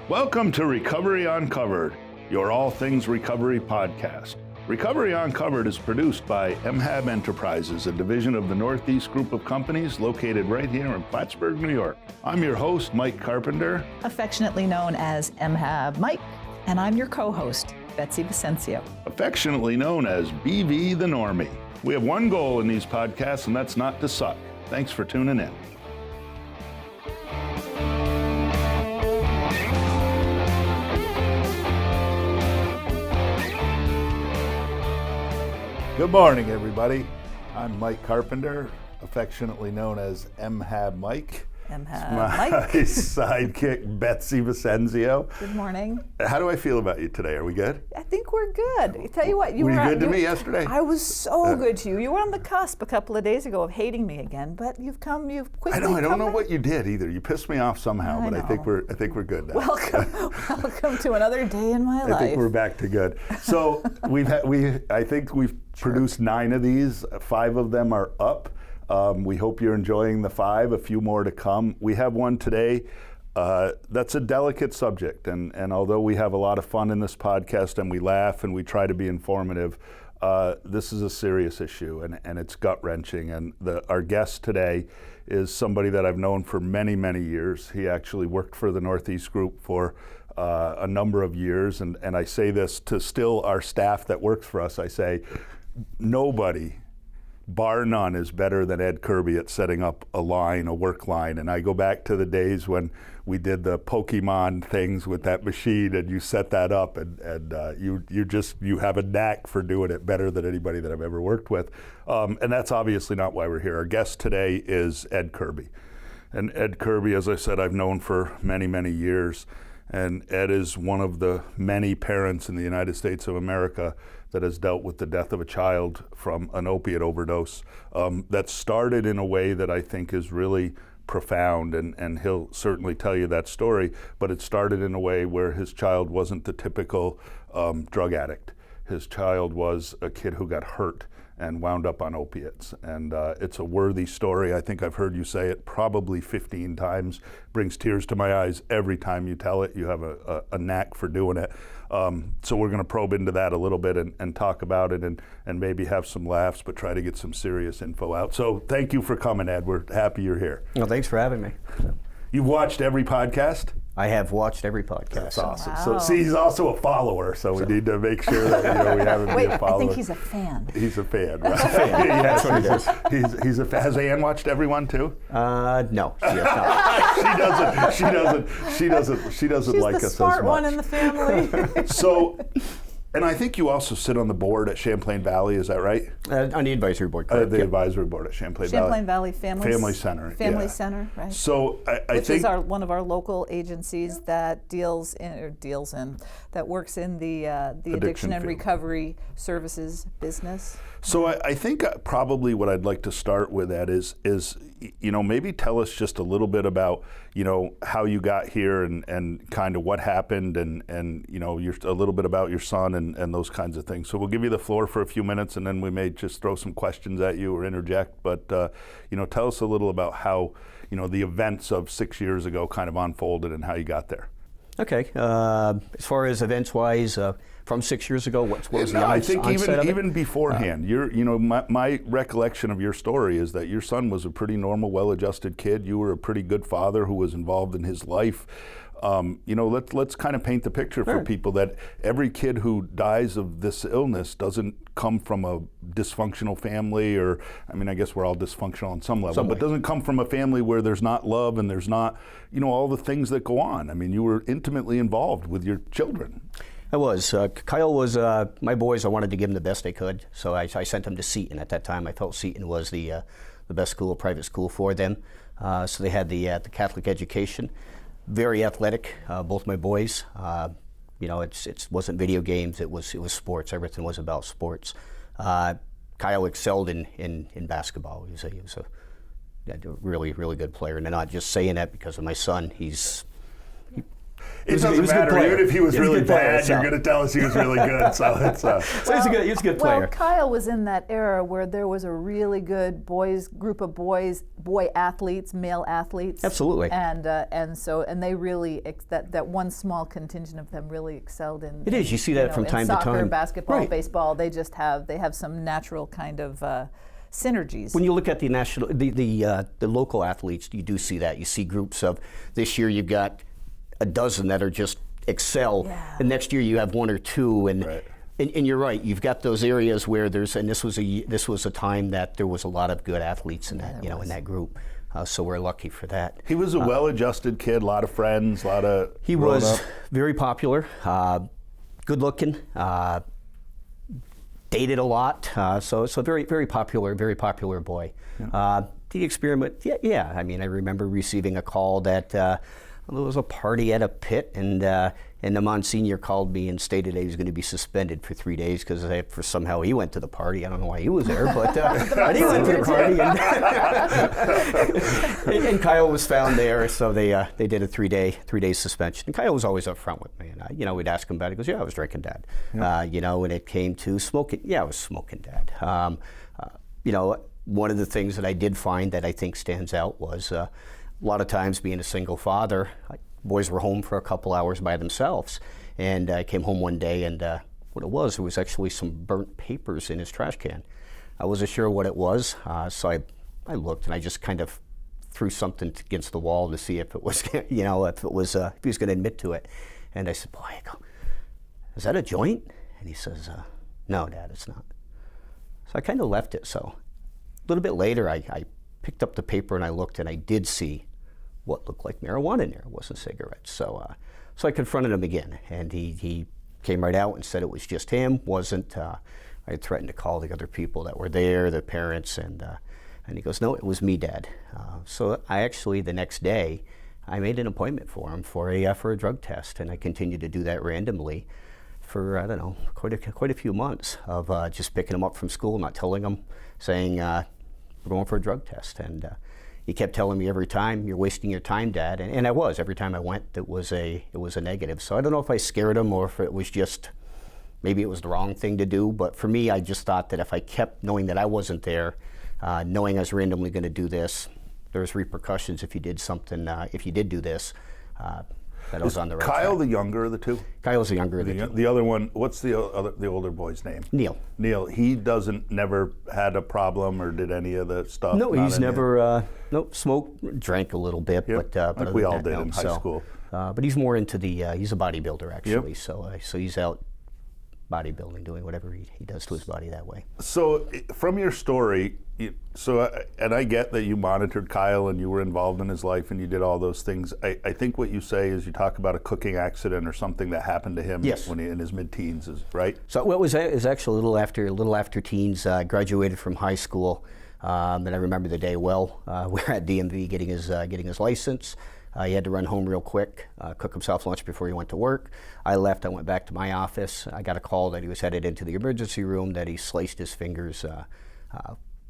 Welcome to Recovery Uncovered, your all things recovery podcast. Recovery Uncovered is produced by MHAB Enterprises, a division of the Northeast Group of Companies located right here in Plattsburgh, New York. I'm your host, Mike Carpenter. Affectionately known as MHAB Mike, and I'm your co-host, Betsy Vicencio. Affectionately known as BV the Normie. We have one goal in these podcasts, and that's not to suck. Thanks for tuning in. Good morning, everybody. I'm Mike Carpenter, affectionately known as MHAB Mike. MHAB My Mike. sidekick, Betsy Vicencio. Good morning. How do I feel about you today? Are we good? I think we're good. I tell you what, Were you good to me yesterday? I was so good to you. You were on the cusp a couple of days ago of hating me again, but you've quickly I don't know back. what you did either. You pissed me off somehow, but I think we're good now. Welcome to another day in my life. I think we're back to good. So I think we've produced 9 of these. 5 of them are up. We hope you're enjoying the 5, a few more to come. We have one today that's a delicate subject, and although we have a lot of fun in this podcast and we laugh and we try to be informative, this is a serious issue and it's gut-wrenching. And our guest today is somebody that I've known for many, many years. He actually worked for the Northeast Group for a number of years, and I say this to still our staff that works for us. I say, nobody, bar none, is better than Ed Kirby at setting up a work line. And I go back to the days when we did the Pokemon things with that machine, and you set that up, and you have a knack for doing it better than anybody that I've ever worked with. And that's obviously not why we're here. Our guest today is Ed Kirby. And Ed Kirby, as I said, I've known for many, many years. And Ed is one of the many parents in the United States of America that has dealt with the death of a child from an opiate overdose that started in a way that I think is really profound, and he'll certainly tell you that story, but it started in a way where his child wasn't the typical drug addict. His child was a kid who got hurt and wound up on opiates. And it's a worthy story. I think I've heard you say it probably 15 times. Brings tears to my eyes every time you tell it. You have a knack for doing it. So we're going to probe into that a little bit and talk about it and maybe have some laughs, but try to get some serious info out. So thank you for coming, Ed. We're happy you're here. Well, thanks for having me. You've watched every podcast? I have watched every podcast. That's awesome. Wow. So see, he's also a follower, so we need to make sure that we have him be a follower. I think he's a fan. He's a fan, right? That's what it is. He's a fan. Has Ann watched everyone too? No, she has not. She doesn't She's like us the as smart much. one in the family. So, and I think you also sit on the board at Champlain Valley. Is that right? On the advisory board. Correct. The advisory board at Champlain Valley Family Center. Family yeah. Center, right? So I Which think is one of our local agencies that works in the addiction and field. recovery services business. So I think probably what I'd like to start with, Ed, is maybe tell us just a little bit about how you got here and kind of what happened and a little bit about your son and those kinds of things. So we'll give you the floor for a few minutes, and then we may just throw some questions at you or interject. But tell us a little about how the events of 6 years ago kind of unfolded and how you got there. Okay. As far as events-wise, from 6 years ago, what was the I think onset of it? even beforehand, my recollection of your story is that your son was a pretty normal, well-adjusted kid. You were a pretty good father who was involved in his life. Let's kind of paint the picture for people that every kid who dies of this illness doesn't come from a dysfunctional family, or I guess we're all dysfunctional on some level, but doesn't come from a family where there's not love and there's not, all the things that go on. You were intimately involved with your children. I was. Kyle was, my boys, I wanted to give them the best I could, so I sent them to Seton. At that time, I felt Seton was the best school, private school for them. So they had the Catholic education. Very athletic, both my boys. It wasn't video games. It was sports. Everything was about sports. Kyle excelled in basketball. He was a really, really good player. And I'm not just saying that because of my son. It was doesn't a good matter. player. Even if he was He was a really good player, bad, so. you're going to tell us he was really good. So it's So he's a good player. Well, Kyle was in that era where there was a really good group of boy athletes, male athletes. Absolutely. And they really that one small contingent of them really excelled in. It is. You see that from in time to soccer, time. basketball, Right. baseball. They have some natural kind of synergies. When you look at the local athletes, you do see that. You see groups of, this year you've got a dozen that are just excel. Yeah. The next year you have one or two, and Right. and you're right. You've got those areas where this was a time that there was a lot of good athletes in that in that group. So we're lucky for that. He was a well-adjusted kid, a lot of friends, a lot of. He grown was up. very popular, good looking, dated a lot. So very popular boy. The experiment, yeah. I mean, I remember receiving a call that there was a party at a pit, and the Monsignor called me and stated that he was going to be suspended for 3 days because for somehow he went to the party. I don't know why he was there, but but he went to the party, and Kyle was found there. So they did a 3-day suspension. And Kyle was always up front with me, and we'd ask him about it. He goes, "Yeah, I was drinking, Dad." When it came to smoking, I was smoking, Dad. One of the things that I did find that I think stands out was a lot of times being a single father, boys were home for a couple hours by themselves. And I came home one day, and what it was actually some burnt papers in his trash can. I wasn't sure what it was, so I looked, and I just kind of threw something against the wall to see if it was, if he was going to admit to it. And I said, "Boy," I go, "is that a joint?" And he says, "No, Dad, it's not." So I kind of left it. So a little bit later, I picked up the paper and I looked, and I did see what looked like marijuana in there. It wasn't cigarettes. So I confronted him again, and he came right out and said it was just him. Wasn't. I had threatened to call the other people that were there, the parents, and he goes, "No, it was me, Dad." So I actually, the next day, I made an appointment for him for a drug test, and I continued to do that randomly for, I don't know, quite a few months of just picking him up from school, not telling him, saying, "We're going for a drug test." And he kept telling me every time, "You're wasting your time, Dad." And I was. Every time I went, it was a negative. So I don't know if I scared him or if it was just, maybe it was the wrong thing to do. But for me, I just thought that if I kept knowing that I wasn't there, knowing I was randomly going to do this, there's repercussions if you did something, if you did do this, that I was on the right Kyle track. the younger of the two? Kyle's the younger of the two. The other one, what's the older boy's name? Neil. Neil, he never had a problem or did any of the stuff? No, Not he's any- never, smoked, drank a little bit, Yep, but like other we than all that, did no. in high school. But he's more into he's a bodybuilder actually, Yep. so he's out bodybuilding, doing whatever he does to his body that way. So from your story, and I get that you monitored Kyle and you were involved in his life and you did all those things. I think what you say is you talk about a cooking accident or something that happened to him Yes. when he in his mid-teens, right? So what was actually a little after teens. Graduated from high school, and I remember the day well. We were at DMV getting his license. He had to run home real quick, cook himself lunch before he went to work. I left. I went back to my office. I got a call that he was headed into the emergency room, that he sliced his fingers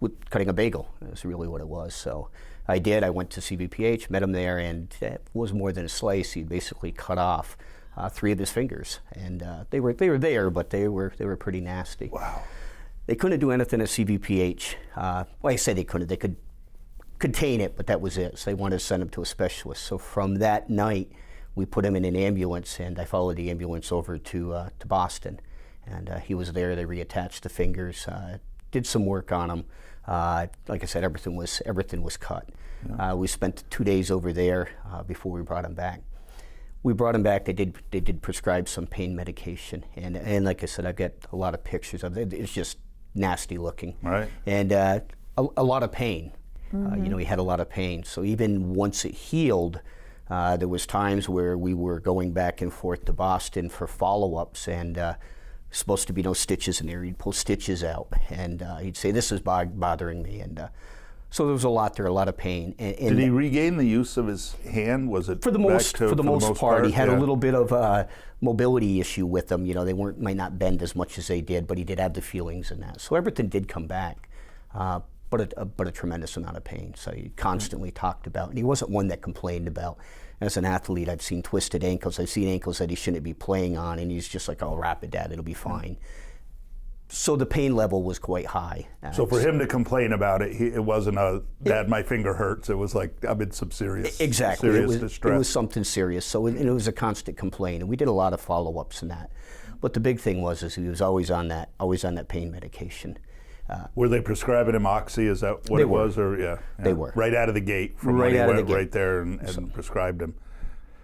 with cutting a bagel. That's really what it was. So I did. I went to CVPH, met him there, and it was more than a slice. He basically cut off 3 of his fingers, and they were there, but they were pretty nasty. Wow. They couldn't do anything at CVPH. Well, I say they couldn't. They could contain it, but that was it. So they wanted to send him to a specialist. So from that night, we put him in an ambulance, and I followed the ambulance over to Boston. And he was there. They reattached the fingers, did some work on him. Like I said, everything was cut. Yeah. We spent 2 days over there before we brought him back. We brought him back. They did prescribe some pain medication, and like I said, I've got a lot of pictures of it. It's just nasty looking, right? And a lot of pain. Mm-hmm. He had a lot of pain. So even once it healed, there was times where we were going back and forth to Boston for follow-ups, and supposed to be no stitches in there. He'd pull stitches out, and he'd say, "This is bothering me," and so there was a lot there, a lot of pain. And did he regain the use of his hand? Was it for the most part? He had a little bit of a mobility issue with them. They might not bend as much as they did, but he did have the feelings in that. So everything did come back. but a tremendous amount of pain. So he constantly talked about, and he wasn't one that complained about. As an athlete, I've seen twisted ankles. I've seen ankles that he shouldn't be playing on, and he's just like, "Oh, wrap it, Dad, it'll be fine." So the pain level was quite high. So for him to complain about it, it wasn't a, "Dad, my finger hurts." It was like, I'm in some serious distress. It was something serious. So it was a constant complaint, and we did a lot of follow-ups in that. But the big thing was he was always on that pain medication. Were they prescribing him oxy? Is that what it was? Or yeah, they were right out of the gate. From right when he out went of the gate. right there and prescribed him.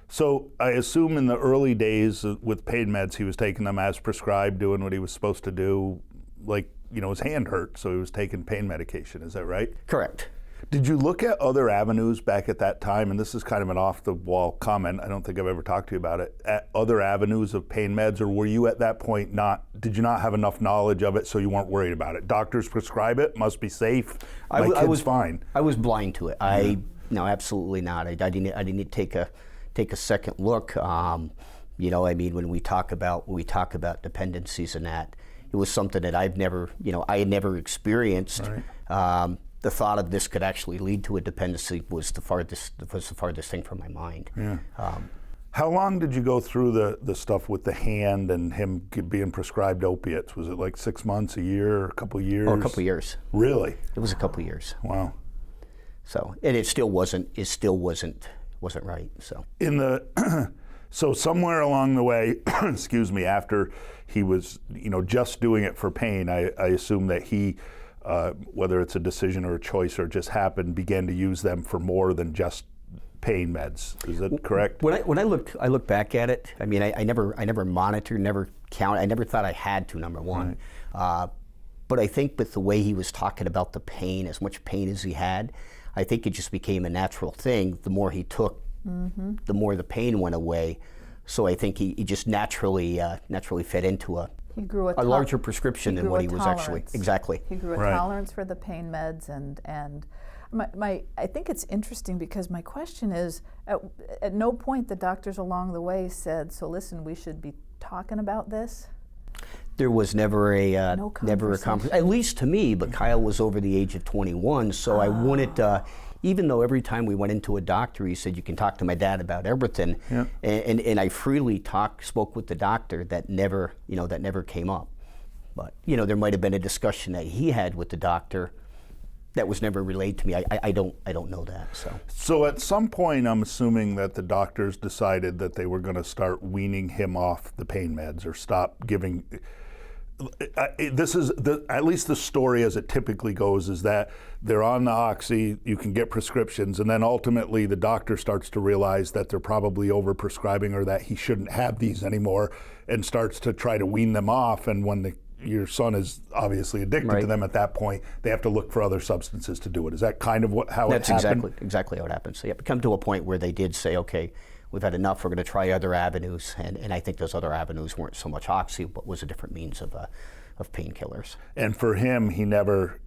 So I assume in the early days with pain meds, he was taking them as prescribed, doing what he was supposed to do. Like, his hand hurt, so he was taking pain medication. Is that right? Correct. Did you look at other avenues back at that time? And this is kind of an off-the-wall comment. I don't think I've ever talked to you about it. At other avenues of pain meds, or were you at that point did you not have enough knowledge of it so you weren't worried about it? Doctors prescribe it, must be safe. My kid's fine. I was blind to it. No, absolutely not. I didn't take a second look. When we talk about dependencies and that, it was something that I had never experienced. Right. The thought of this could actually lead to a dependency was the farthest thing from my mind. Yeah. How long did you go through the stuff with the hand and him being prescribed opiates? Was it like 6 months, a year, a couple of years? Oh, a couple of years. Really? It was a couple of years. Wow. So, and it still wasn't right. So so somewhere along the way, excuse me, after he was just doing it for pain, I assume that he, whether it's a decision or a choice or it just happened, began to use them for more than just pain meds. Is that correct? When I look back at it, I never monitored, never counted. I never thought I had to. Number one, right. But I think with the way he was talking about the pain, as much pain as he had, I think it just became a natural thing. The more he took, the more the pain went away. So I think he just naturally fed into a larger prescription than what he was actually. Exactly. He grew a tolerance for the pain meds, and I think it's interesting because my question is, at no point the doctors along the way said, "So listen, we should be talking about this." There was never a conversation, at least to me. But Kyle was over the age of 21, so I wouldn't. Even though every time we went into a doctor, he said, "You can talk to my dad about everything," and I freely spoke with the doctor. That never came up. But there might have been a discussion that he had with the doctor that was never relayed to me. I don't know that. So at some point, I'm assuming that the doctors decided that they were going to start weaning him off the pain meds or stop giving. This is at least the story as it typically goes, is that they're on the oxy, you can get prescriptions, and then ultimately the doctor starts to realize that they're probably over-prescribing or that he shouldn't have these anymore and starts to try to wean them off. And when your son is obviously addicted to them at that point, they have to look for other substances to do it. Is that kind of how it happened? That's exactly how it happened. So come to a point where they did say, "Okay, we've had enough, we're going to try other avenues," and I think those other avenues weren't so much oxy, but was a different means of painkillers. And for him, he never,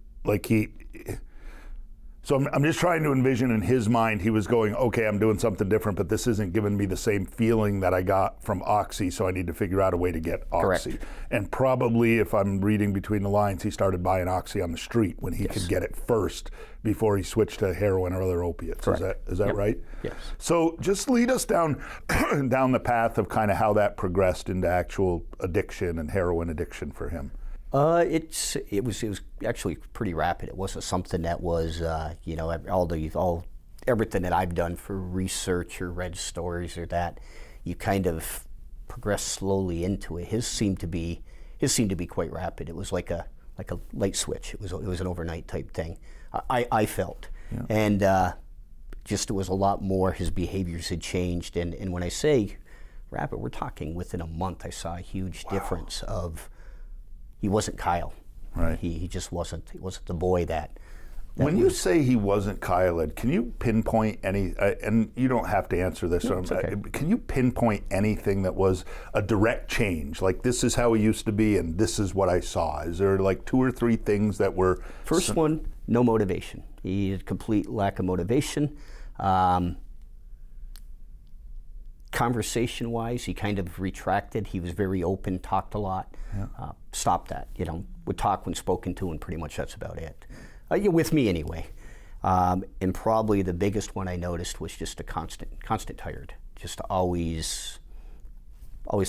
so I'm just trying to envision in his mind, he was going, "Okay, I'm doing something different, but this isn't giving me the same feeling that I got from oxy, so I need to figure out a way to get oxy." Correct. And probably, if I'm reading between the lines, he started buying oxy on the street when he could get it first before he switched to heroin or other opiates. Correct. Is that right? Yes. So just lead us down the path of kind of how that progressed into actual addiction and heroin addiction for him. It was actually pretty rapid. It wasn't something that was everything that I've done for research or read stories or that, you kind of progress slowly into it. His seemed to be quite rapid. It was like a light switch. It was an overnight type thing. I felt, and just it was a lot more. His behaviors had changed, and when I say rapid, we're talking within a month. I saw a huge difference of. He wasn't Kyle. Right. He just wasn't. He wasn't the boy that when you say he wasn't Kyle, Ed, can you pinpoint any? And you don't have to answer this. No, it's okay. Can you pinpoint anything that was a direct change? Like, this is how he used to be, and this is what I saw. Is there like 2 or 3 things that were? First one, no motivation. He had complete lack of motivation. Conversation-wise, he kind of retracted. He was very open, talked a lot. Stopped that. Would talk when spoken to, and pretty much that's about it. with me anyway. And probably the biggest one I noticed was just a constant tired, just always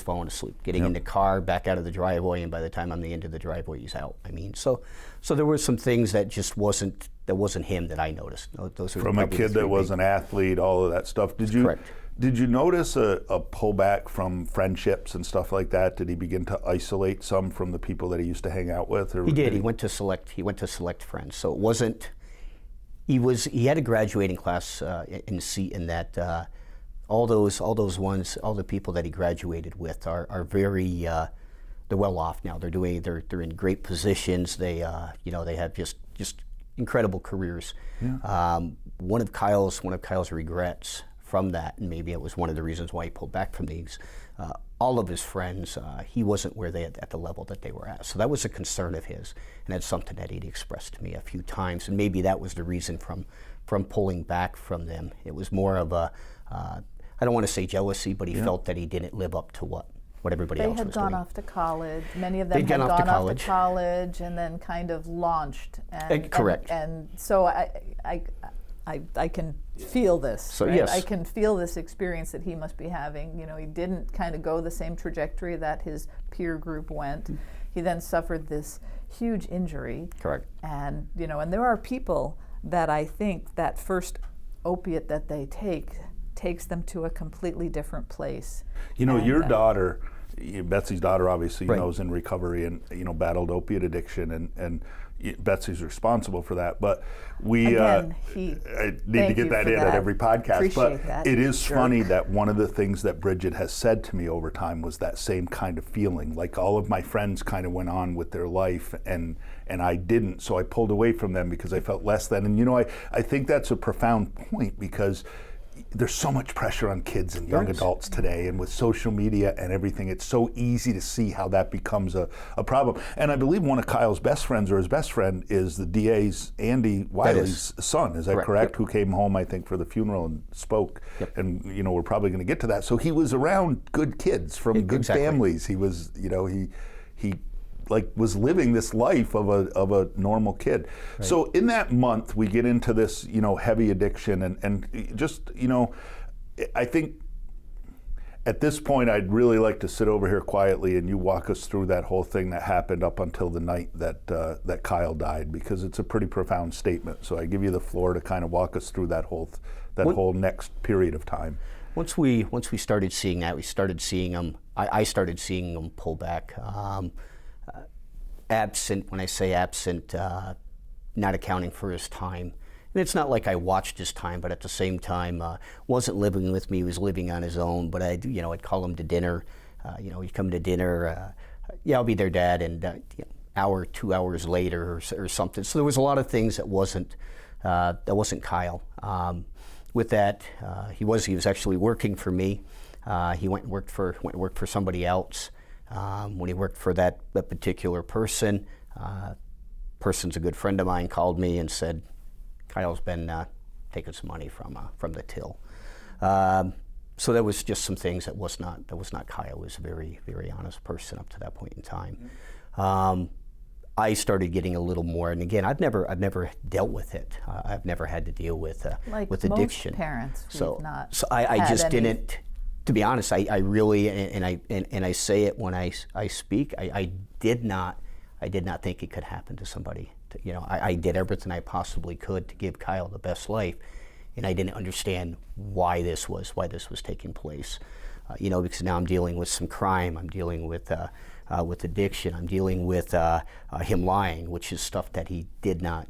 falling asleep, getting in the car, back out of the driveway, and by the time I'm at the end of the driveway, he's out. I mean, so there were some things that just wasn't him that I noticed. Those are from a kid that was an athlete, all of that stuff. Correct. Did you notice a pullback from friendships and stuff like that? Did he begin to isolate some from the people that he used to hang out with? Or he did. He went to select friends. So it wasn't. He had a graduating class in Seton that all the people that he graduated with are very they're well off now. They're in great positions. They they have just incredible careers. Yeah. One of Kyle's regrets from that, and maybe it was one of the reasons why he pulled back from these. All of his friends, he wasn't where they at the level that they were at. So that was a concern of his, and that's something that he'd expressed to me a few times. And maybe that was the reason from pulling back from them. It was more of a, I don't want to say jealousy, but he felt that he didn't live up to what everybody else was doing. They had gone off to college. Many of them had gone off to college and then kind of launched. Correct. And so I can feel this. So right? yes, I can feel this experience that he must be having. He didn't kind of go the same trajectory that his peer group went. He then suffered this huge injury. Correct. And and there are people that I think that first opiate that they takes them to a completely different place. Your daughter, Betsy's daughter, obviously, right. is in recovery and battled opiate addiction, and Betsy's responsible for that. But we Again, I need to get that in at every podcast. Appreciate but that. it is funny that one of the things that Bridget has said to me over time was that same kind of feeling. Like all of my friends kind of went on with their life, and I didn't. So I pulled away from them because I felt less than. And I think that's a profound point, because there's so much pressure on kids and young adults today, and with social media and everything, it's so easy to see how that becomes a problem. And I believe one of Kyle's best friends, or his best friend, is the DA's Andy Wiley's son. Is that correct? Yep. Who came home, I think, for the funeral and spoke. Yep. And we're probably going to get to that. So he was around good kids from good families. He was, he was living this life of a normal kid. Right. So in that month, we get into this, heavy addiction, and just, I think at this point, I'd really like to sit over here quietly and you walk us through that whole thing that happened up until the night that Kyle died, because it's a pretty profound statement. So I give you the floor to kind of walk us through that whole next period of time. Once we started seeing that, we started seeing him. I started seeing him pull back. Absent, when I say absent, not accounting for his time. And it's not like I watched his time, but at the same time, wasn't living with me, he was living on his own. But I'd call him to dinner. He'd come to dinner, I'll be there, Dad, and hour, 2 hours later or something. So there was a lot of things that wasn't Kyle. With that, he was actually working for me. He went and worked for somebody else. When he worked for that particular person, person's a good friend of mine, called me and said, Kyle's been taking some money from the till. So there was just some things that was not Kyle. He was a very, very honest person up to that point in time. I started getting a little more, and again, I've never dealt with it. I've never had to deal with addiction. Most parents, I just didn't. To be honest, I really, and I say it when I speak, I did not think it could happen to somebody. I did everything I possibly could to give Kyle the best life, and I didn't understand why this was taking place. Because now I'm dealing with some crime, I'm dealing with addiction, I'm dealing with him lying, which is stuff that he did not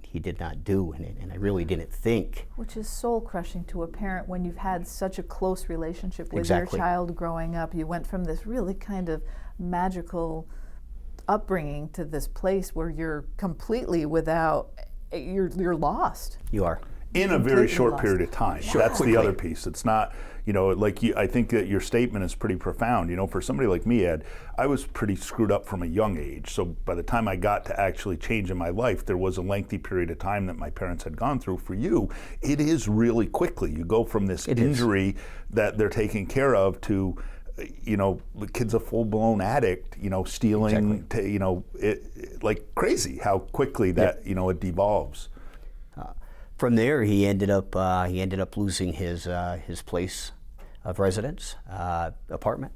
do, and I really didn't think. Which is soul crushing to a parent when you've had such a close relationship with Exactly. your child growing up. You went from this really kind of magical upbringing to this place where you're completely you're lost. You are. In a very short period of time. Sure. That's Quickly. the other piece. It's not, I think that your statement is pretty profound. For somebody like me, Ed, I was pretty screwed up from a young age. So by the time I got to actually change in my life, there was a lengthy period of time that my parents had gone through. For you, it is really quickly. You go from this injury that they're taking care of to, the kid's a full-blown addict, stealing, like crazy how quickly that, it devolves. From there, he ended up losing his place of residence, apartment.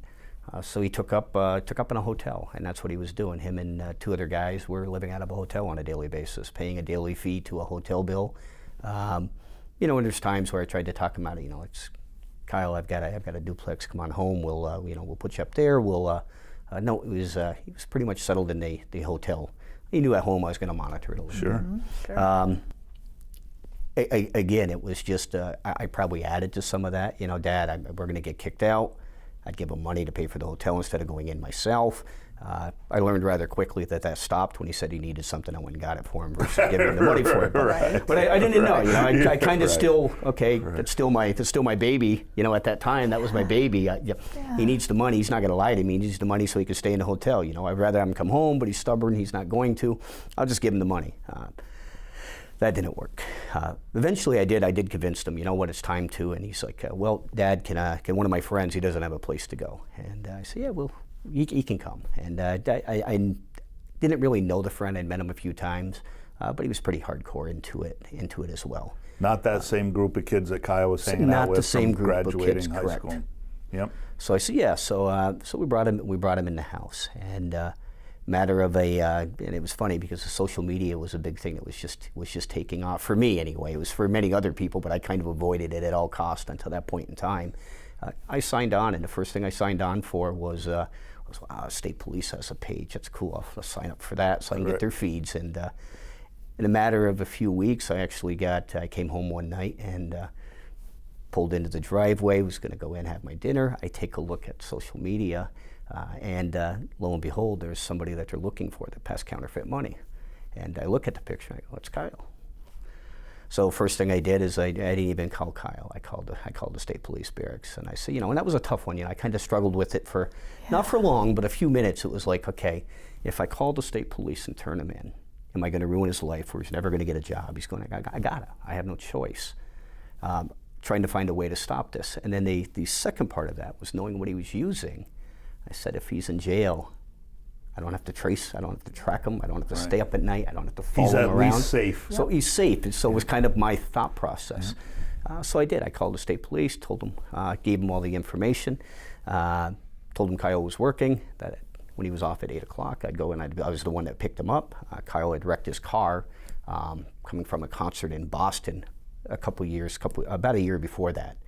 So he took up in a hotel, and that's what he was doing. Him and two other guys were living out of a hotel on a daily basis, paying a daily fee to a hotel bill. You know, and there's times where I tried to talk him out of, you know, it's Kyle, I've got a duplex. Come on home. We'll put you up there. No, he was pretty much settled in the hotel. He knew at home I was going to monitor it a little Sure. bit. Sure. Again, it was just I probably added to some of that. You know, Dad, we're going to get kicked out. I'd give him money to pay for the hotel instead of going in myself. I learned rather quickly that stopped when he said he needed something. I went and got it for him versus giving him the money for it. But I didn't know. You know, I kind of still That's still my baby. You know, at that time that was my baby. He needs the money. He's not going to lie to me. He needs the money so he can stay in the hotel. You know, I'd rather have him come home, but he's stubborn. He's not going to. I'll just give him the money. That didn't work. Eventually, I did convince him. You know what? It's time to. And he's like, "Well, Dad, can one of my friends? He doesn't have a place to go." And I said, "Yeah, well, he can come." And I didn't really know the friend. I'd met him a few times, but he was pretty hardcore into it as well. Not that same group of kids that Kyle was hanging out with. Not the same from group of graduating kids. high Correct. school. Yep. So I said, yeah. So we brought him in the house, and matter of and it was funny because the social media was a big thing that was just taking off for me anyway. It was for many other people, but I kind of avoided it at all costs until that point in time. I signed on, and the first thing I signed on for was State Police has a page. That's cool. I'll sign up for that so I can get their feeds. And in a matter of a few weeks, I came home one night and pulled into the driveway, was going to go in, have my dinner. I take a look at social media, and lo and behold, there's somebody that they're looking for that passed counterfeit money. And I look at the picture and I go, it's Kyle. So first thing I did is I didn't even call Kyle. I called the State Police barracks, and I said, you know, and that was a tough one. You know, I kind of struggled with it for not for long, but a few minutes. It was like, okay, if I call the State Police and turn him in, am I going to ruin his life, or he's never going to get a job? He's going, I gotta. I have no choice. Trying to find a way to stop this, and then the second part of that was knowing what he was using. I said, if he's in jail, I don't have to trace, I don't have to track him, I don't have to stay up at night, I don't have to follow him around. He's at least safe. So he's safe, and so it was kind of my thought process. So I did, I called the State Police, told them, gave them all the information, told them Kyle was working, that when he was off at 8 o'clock, I'd go and I was the one that picked him up. Kyle had wrecked his car coming from a concert in Boston about a year before that.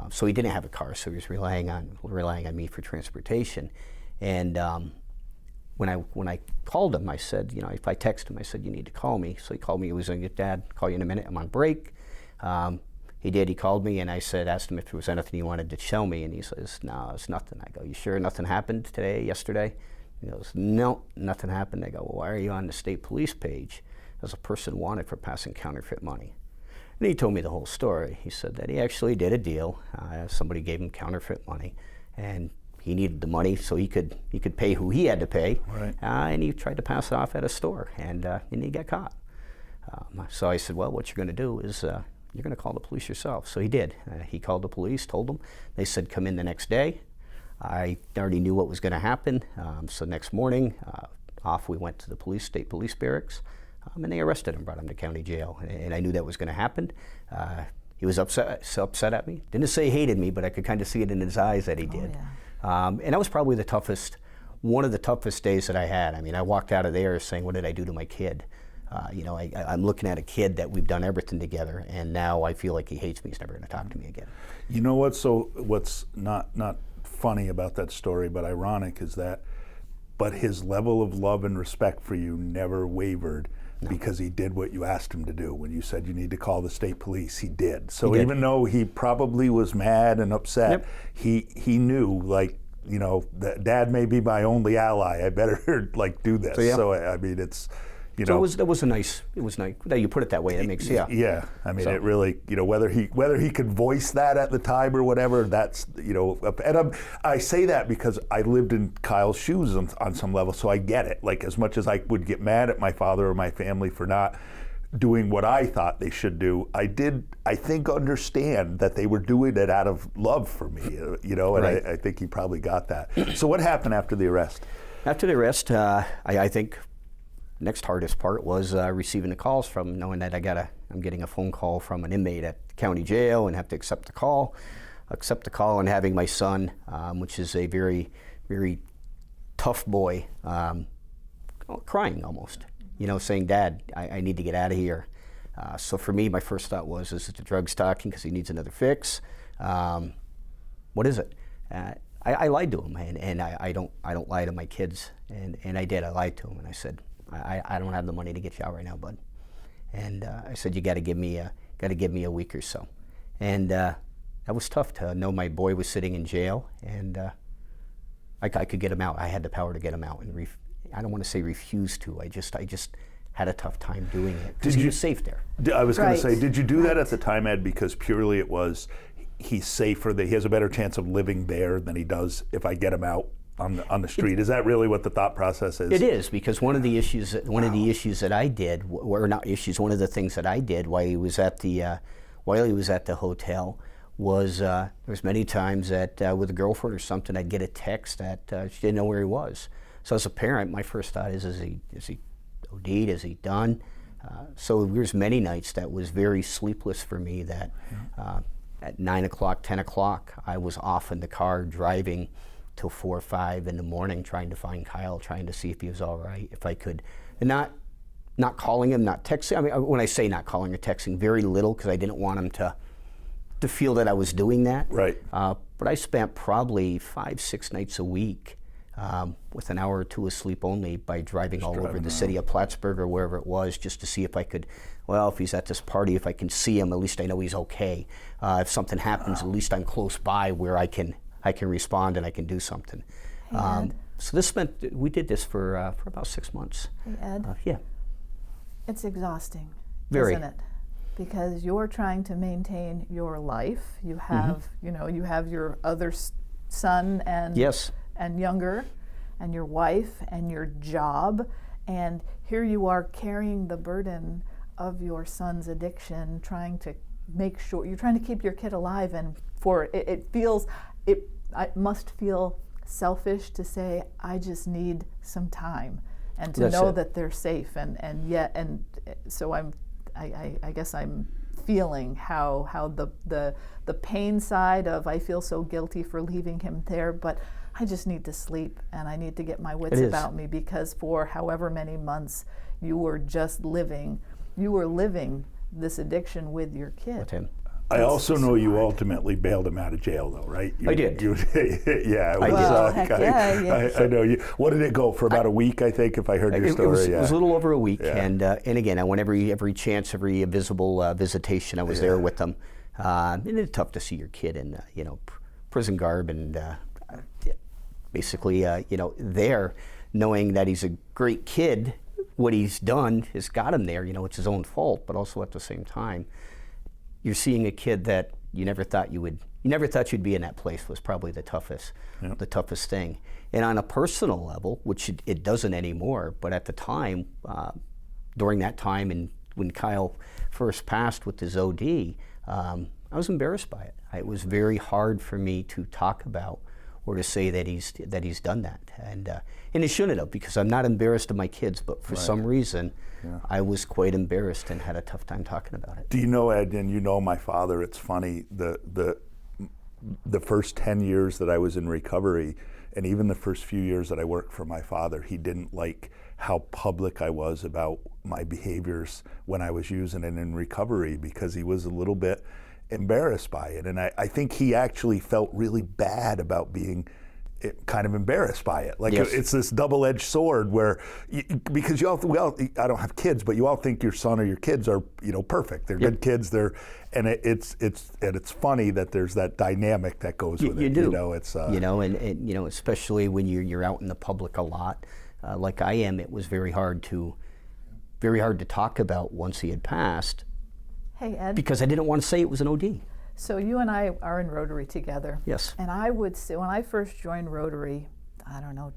So he didn't have a car, so he was relying on me for transportation. And when I called him, I said, you know, if I text him, I said, you need to call me. So he called me. He was going to get Dad, call you in a minute. I'm on break. He did. He called me, and I asked him if there was anything he wanted to show me, and he says, no, it's nothing. I go, you sure nothing happened yesterday? He goes, no, nothing happened. I go, well, why are you on the State Police page as a person wanted for passing counterfeit money? And he told me the whole story. He said that he actually did a deal. Somebody gave him counterfeit money, and he needed the money so he could pay who he had to pay. Right. And he tried to pass it off at a store, and he got caught. So I said, well, what you're going to do is you're going to call the police yourself. So he did. He called the police, told them. They said, come in the next day. I already knew what was going to happen. So next morning, off we went to the State Police barracks. And they arrested him, brought him to county jail. And I knew that was going to happen. He was upset at me. Didn't say he hated me, but I could kind of see it in his eyes that he did. Yeah. And that was probably one of the toughest days that I had. I mean, I walked out of there saying, what did I do to my kid? You know, I'm looking at a kid that we've done everything together, and now I feel like he hates me. He's never going to talk to me again. You know what? So what's not funny about that story, but ironic, is that, but his level of love and respect for you never wavered. No. Because he did what you asked him to do. When you said you need to call the State Police, he did. So even though he probably was mad and upset, he knew, like, you know, that Dad may be my only ally. I better like do this. So I mean, it's, you know. It was nice that you put it that way. That makes Yeah, I mean, it really, you know, whether he could voice that at the time or whatever, that's, you know, and I say that because I lived in Kyle's shoes on some level, so I get it. Like, as much as I would get mad at my father or my family for not doing what I thought they should do, I think, understand that they were doing it out of love for me, you know, and I think he probably got that. So what happened after the arrest? After the arrest, I think next hardest part was receiving the calls from knowing that I got I'm getting a phone call from an inmate at the county jail and have to accept the call, and having my son, which is a very, very tough boy, crying almost, saying, "Dad, I need to get out of here." So for me, my first thought was, is it the drugs talking because he needs another fix? What is it? I lied to him, and I don't lie to my kids, and I did. I lied to him, and I said, I don't have the money to get you out right now, bud. And I said, you got to give me a week or so. And that was tough to know my boy was sitting in jail, and I could get him out. I had the power to get him out, and I don't want to say refuse to. I just had a tough time doing it because he was safe there. I was going to Right. say, did you do that at the time, Ed, because purely it was he's safer, that he has a better chance of living there than he does if I get him out on the street? Is that really what the thought process is? It is, because one of the issues that I did, or not issues, one of the things that I did while he was at the hotel was there was many times that with a girlfriend or something, I'd get a text that she didn't know where he was. So as a parent, my first thought is he OD'd? Is he done? So there was many nights that was very sleepless for me. That at 9 o'clock, 10 o'clock, I was off in the car driving till 4 or 5 in the morning, trying to find Kyle, trying to see if he was all right, if I could, and not calling him, not texting. I mean, when I say not calling or texting, very little, because I didn't want him to feel that I was doing that. Right. But I spent probably 5-6 nights a week with an hour or two of sleep only by driving all over the city of Plattsburgh or wherever it was, just to see if I could, if he's at this party, if I can see him, at least I know he's okay. If something happens, at least I'm close by where I can respond and I can do something. So we did this for about 6 months. Hey, Ed, Yeah. it's exhausting, Very. isn't it? Because you're trying to maintain your life. You have, you have your other son and Yes. and younger, and your wife and your job, and here you are carrying the burden of your son's addiction, trying to make sure you're trying to keep your kid alive, and it must feel selfish to say, I just need some time, and to That's know it. that they're safe, and so I guess I'm feeling how the pain side of I feel so guilty for leaving him there, but I just need to sleep and I need to get my wits about me, because for however many months you were just living this addiction with your kid. With him. I also know you ultimately bailed him out of jail, though, right? I did. Yeah, it was, Well, heck yeah. I know you. What did it go for? About a week, I think, if I heard your story. It was a little over a week, Yeah. and again, I went every chance, every visible visitation. I was there with them, and it's tough to see your kid in prison garb and basically there, knowing that he's a great kid. What he's done has got him there. It's his own fault, but also at the same time, you're seeing a kid that you never thought you'd be in that place, was probably the toughest thing. And on a personal level, which it doesn't anymore, but at the time, during that time, and when Kyle first passed with his OD, I was embarrassed by it. It was very hard for me to talk about or to say that he's done that, and he shouldn't have, because I'm not embarrassed of my kids, but for some reason, I was quite embarrassed and had a tough time talking about it. Do you know, Ed, and you know my father, it's funny, the first 10 years that I was in recovery, and even the first few years that I worked for my father, he didn't like how public I was about my behaviors when I was using it in recovery, because he was a little bit embarrassed by it. And I think he actually felt really bad about being kind of embarrassed by it. Like, yes. It's this double-edged sword where, because I don't have kids, but you all think your son or your kids are, perfect. They're good kids. And it's funny that there's that dynamic that goes with it. You do. It's and especially when you're out in the public a lot, like I am. It was very hard to talk about once he had passed. Hey, Ed. Because I didn't want to say it was an OD. So you and I are in Rotary together. Yes. And I would say, when I first joined Rotary,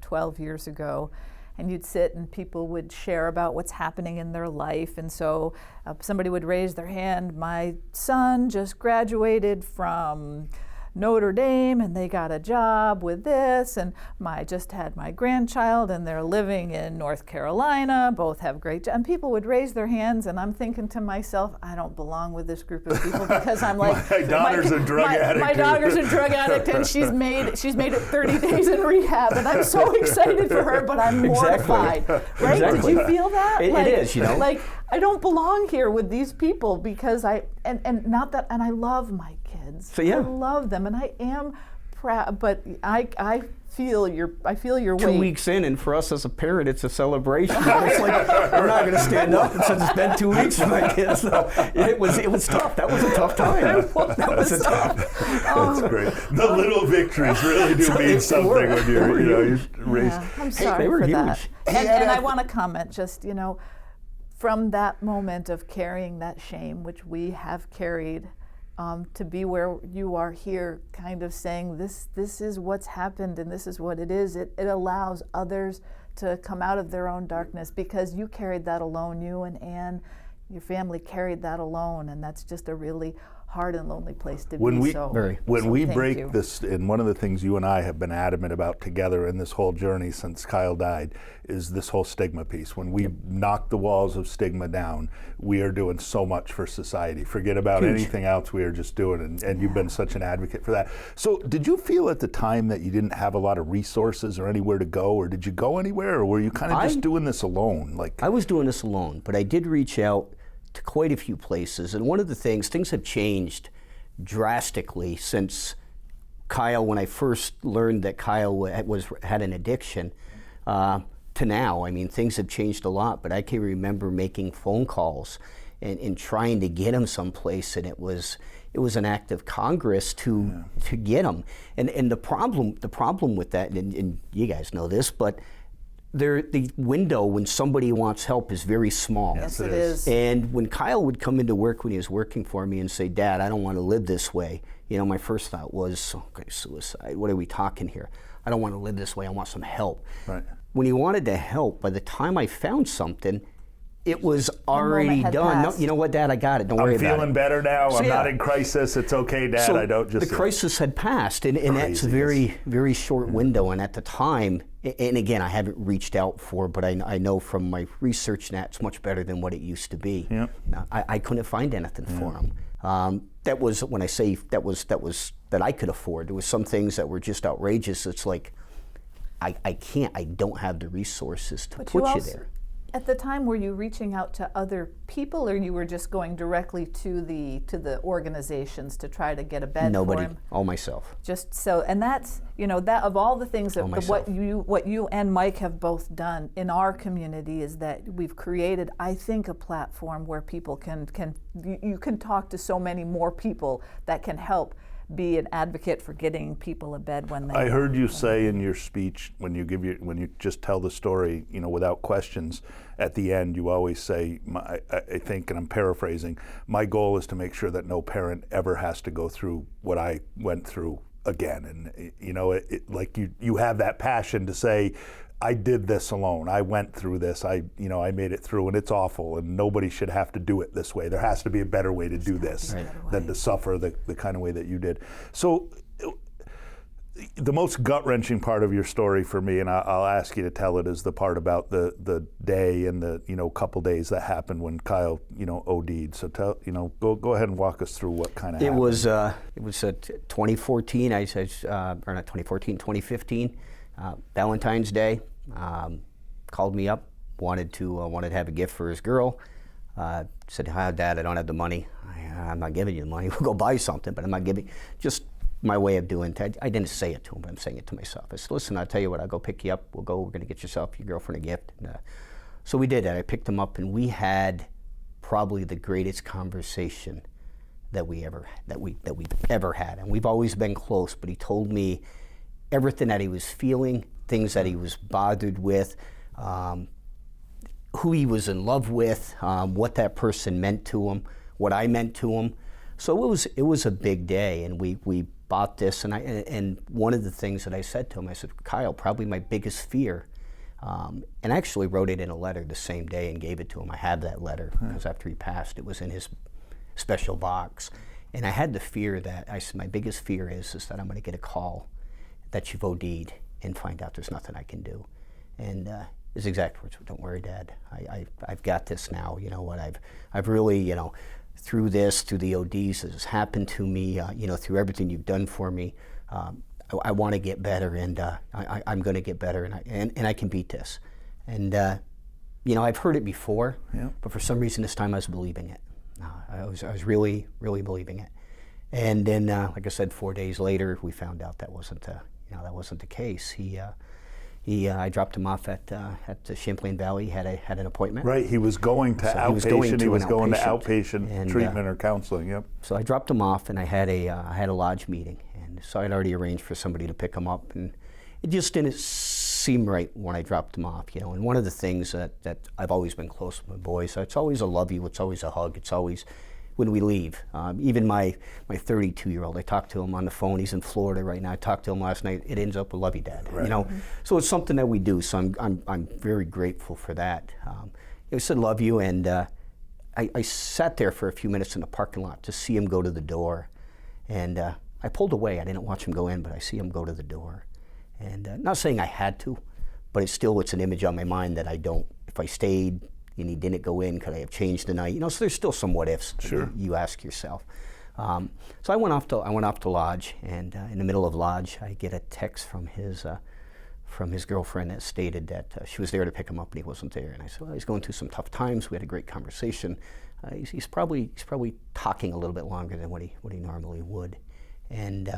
12 years ago, and you'd sit and people would share about what's happening in their life. And so somebody would raise their hand, my son just graduated from Notre Dame and they got a job with this, and I just had my grandchild and they're living in North Carolina, both have great jobs. And people would raise their hands, and I'm thinking to myself, I don't belong with this group of people because I'm like, my daughter's a drug addict. My daughter's a drug addict, and she's made it 30 days in rehab, and I'm so excited for her, but I'm mortified. Right? Exactly. Did you feel that? It is, you know. Like, I don't belong here with these people because and not that, and I love my kids. So, yeah. I love them, and I am proud, but I feel your weight. 2 weeks in, and for us as a parent, it's a celebration. It's like we're not going to stand up since it's been 2 weeks for my kids. So it was tough. That was a tough time. That was tough. That's great. The little victories really do mean something when you're raised. Yeah, I'm sorry they were for huge. that. And I want to comment, just from that moment of carrying that shame, which we have carried, to be where you are here, kind of saying this is what's happened and this is what it is. It allows others to come out of their own darkness, because you carried that alone. You and Ann, your family carried that alone, and that's just a really hard and lonely place to be. When we thank break you. this, and one of the things you and I have been adamant about together in this whole journey since Kyle died is this whole stigma piece. When we knock the walls of stigma down, we are doing so much for society. Forget about anything else, we are just doing it, and you've been such an advocate for that. So did you feel at the time that you didn't have a lot of resources or anywhere to go, or did you go anywhere, or were you kind of just doing this alone? I was doing this alone, but I did reach out to quite a few places, and one of the things have changed drastically since Kyle, when I first learned that Kyle had an addiction, to now. I mean, things have changed a lot, but I can remember making phone calls and trying to get him someplace, and it was an act of Congress to get him. And the problem with that, and you guys know this, but the window when somebody wants help is very small. Yes, it is. And when Kyle would come into work when he was working for me and say, "Dad, I don't want to live this way," my first thought was, okay, suicide. What are we talking here? I don't want to live this way. I want some help. Right. When he wanted to help, by the time I found something, it was already done. No, you know what, Dad? I got it. Don't worry about it. I'm feeling better now. I'm not in crisis. It's okay, Dad. So I don't just. The crisis had passed, and that's a very, very short window. And at the time, and again, I haven't reached out for, but I know from my research that it's much better than what it used to be. Yep. I couldn't find anything for him. That was, when I say that I could afford. There was some things that were just outrageous. It's like, I can't. I don't have the resources to put you there. At the time, were you reaching out to other people, or you were just going directly to the organizations to try to get a bed Nobody, for him? all myself. Just so, and that's, that of all the things that what you and Mike have both done in our community is that we've created, I think, a platform where people you can talk to so many more people that can help be an advocate for getting people a bed when they. I heard you say in your speech when you just tell the story, without questions, at the end you always say, I think, and I'm paraphrasing, my goal is to make sure that no parent ever has to go through what I went through again. And like you have that passion to say, I did this alone. I went through this. I made it through, and it's awful, and nobody should have to do it this way. There has to be a better way to do this than to suffer the kind of way that you did. So the most gut-wrenching part of your story for me, and I'll ask you to tell it, is the part about the day and the couple days that happened when Kyle OD'd. So go ahead and walk us through what kind of happened. It was 2014. Or not 2014, 2015. Valentine's Day, called me up, wanted to have a gift for his girl. Said, "Hi, Dad, I don't have the money. I'm not giving you the money. We'll go buy something, but I'm not giving." Just my way of doing it. I didn't say it to him, but I'm saying it to myself. I said, "Listen, I'll tell you what. I'll go pick you up. We're going to get your girlfriend a gift." And, so we did that. I picked him up, and we had probably the greatest conversation that we've ever had. And we've always been close. But he told me everything that he was feeling, things that he was bothered with, who he was in love with, what that person meant to him, what I meant to him. So it was a big day, and we bought this. And one of the things that I said to him, I said, "Kyle, probably my biggest fear," and I actually wrote it in a letter the same day and gave it to him. I have that letter because after he passed, it was in his special box. And I had the fear that, my biggest fear is that I'm going to get a call that you've OD'd and find out there's nothing I can do. And his exact words were, "Don't worry, Dad. I've got this now. You know what? I've really, you know, through the ODs that has happened to me, you know, through everything you've done for me, I want to get better, and I'm going to get better, and I can beat this." And you know, I've heard it before, but for some reason this time I was believing it. I was really, really believing it. And then, like I said, 4 days later, we found out that wasn't the case. I dropped him off at the Champlain Valley. Had an appointment. Right, he was going to outpatient. He was going to outpatient and, treatment or counseling. Yep. So I dropped him off, and I had a lodge meeting, and so I'd already arranged for somebody to pick him up, and it just didn't seem right when I dropped him off. You know, and one of the things that I've always been close with my boys. So it's always a love you. It's always a hug. It's always when we leave. Even my 32-year-old, I talked to him on the phone. He's in Florida right now. I talked to him last night. It ends up with "Love you, Dad." Right. You know, so it's something that we do. So I'm very grateful for that. He said "love you," and I sat there for a few minutes in the parking lot to see him go to the door, and I pulled away. I didn't watch him go in, but I see him go to the door, and not saying I had to, but it's an image on my mind that I don't. If I stayed and he didn't go in, could I have changed the night? You know, so there's still some what ifs. Sure. You ask yourself. So I went off to lodge, and in the middle of lodge, I get a text from his girlfriend that stated that she was there to pick him up and he wasn't there. And I said, "Well, he's going through some tough times. We had a great conversation. He's probably talking a little bit longer than what he normally would." And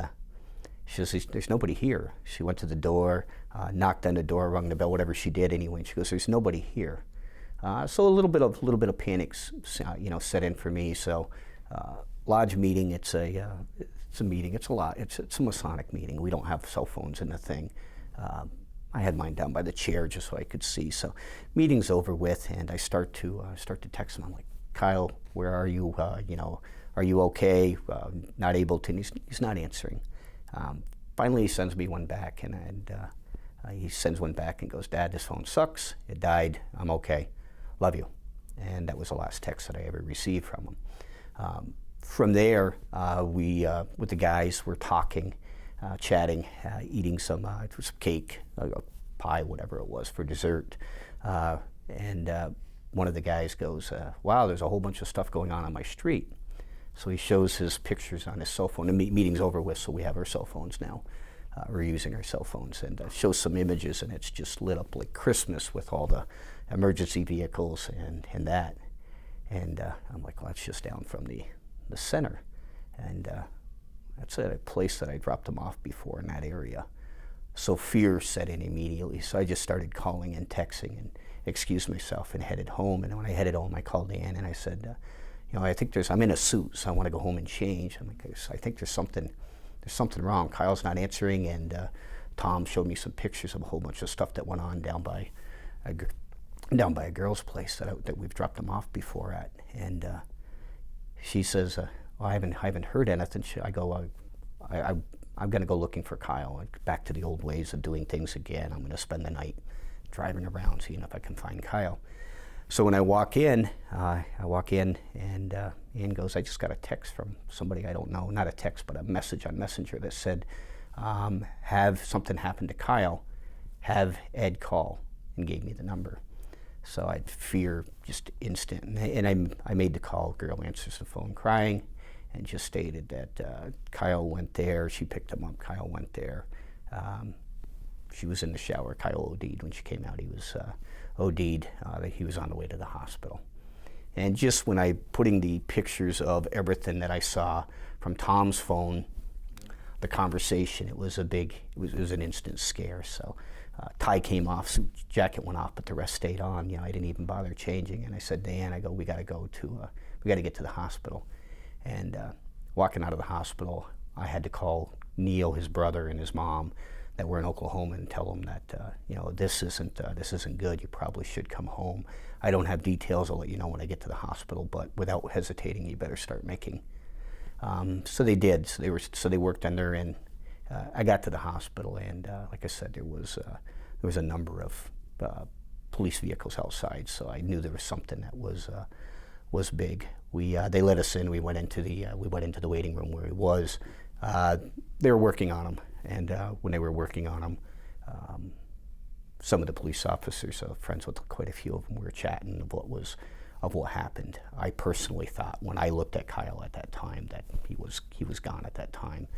she says, "There's nobody here." She went to the door, knocked on the door, rung the bell, whatever she did anyway. And she goes, "There's nobody here." So a little bit of panic, you know, set in for me. So lodge meeting, it's a meeting. It's a Masonic meeting. We don't have cell phones in the thing. I had mine down by the chair just so I could see. So meeting's over with, and I start to text him. I'm like, "Kyle, where are you? You know, are you okay?" Not able to. And he's not answering. Finally, he sends me one back, and he sends one back and goes, "Dad, this phone sucks. It died. I'm okay. Love you." And that was the last text that I ever received from him. From there, we, with the guys, were talking, chatting, eating some cake, a pie, whatever it was, for dessert. And one of the guys goes, "Wow, there's a whole bunch of stuff going on my street." So he shows his pictures on his cell phone. The meeting's over with, so we have our cell phones now. We're using our cell phones, and shows some images, and it's just lit up like Christmas with all the emergency vehicles and that. And I'm like, "Well, that's just down from the center." And that's a place that I dropped him off before in that area. So fear set in immediately. So I just started calling and texting and excused myself and headed home. And when I headed home, I called Ann and I said, "You know, I'm in a suit, so I want to go home and change." I'm like, "I think there's something wrong. Kyle's not answering." And Tom showed me some pictures of a whole bunch of stuff that went on down by a girl's place that we've dropped him off before at. And she says, "Well, I haven't heard anything." I go, I'm going to go looking for Kyle. Back to the old ways of doing things again. I'm going to spend the night driving around, seeing if I can find Kyle. So when I walk in, and Ian goes, "I just got a text from somebody I don't know." Not a text, but a message on Messenger that said, "Have something happened to Kyle, have Ed call," and gave me the number. So I had fear just instant. And I made the call. Girl answers the phone crying and just stated that Kyle went there. She picked him up. Kyle went there. She was in the shower. Kyle OD'd when she came out. He was OD'd. He was on the way to the hospital. And just when I putting the pictures of everything that I saw from Tom's phone, the conversation, it was an instant scare. So tie came off, suit jacket went off, but the rest stayed on. You know, I didn't even bother changing. And I said, "Dan, we got to get to the hospital." And walking out of the hospital, I had to call Neil, his brother, and his mom that were in Oklahoma and tell them that, you know, this isn't good. You probably should come home. I don't have details. I'll let you know when I get to the hospital, but without hesitating, you better start making. So they did. So they worked on their end. I got to the hospital, and like I said, there was a number of police vehicles outside. So I knew there was something that was big. They let us in. We went into the waiting room where he was. They were working on him, and when they were working on him, some of the police officers, friends with quite a few of them, were chatting of what happened. I personally thought, when I looked at Kyle at that time, that he was gone at that time.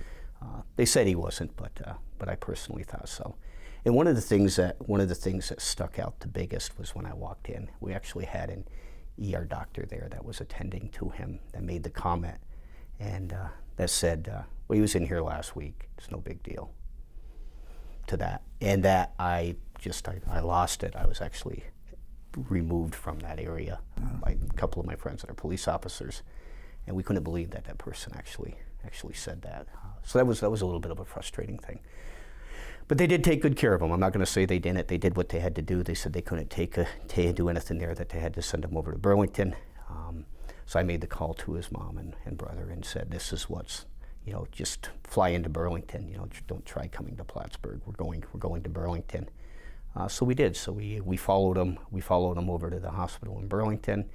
They said he wasn't, but I personally thought so. And one of the things that stuck out the biggest was when I walked in. We actually had an ER doctor there that was attending to him that made the comment, and that said, well, he was in here last week. It's no big deal. To that, and that I lost it. I was actually removed from that area by a couple of my friends that are police officers, and we couldn't believe that person actually said that. So that was a little bit of a frustrating thing. But they did take good care of him. I'm not going to say they didn't. They did what they had to do. They said they couldn't do anything there, that they had to send him over to Burlington. So I made the call to his mom and brother and said, this is what's, just fly into Burlington. Don't try coming to Plattsburgh. We're going to Burlington. So we did. So we followed him. We followed him over to the hospital in Burlington.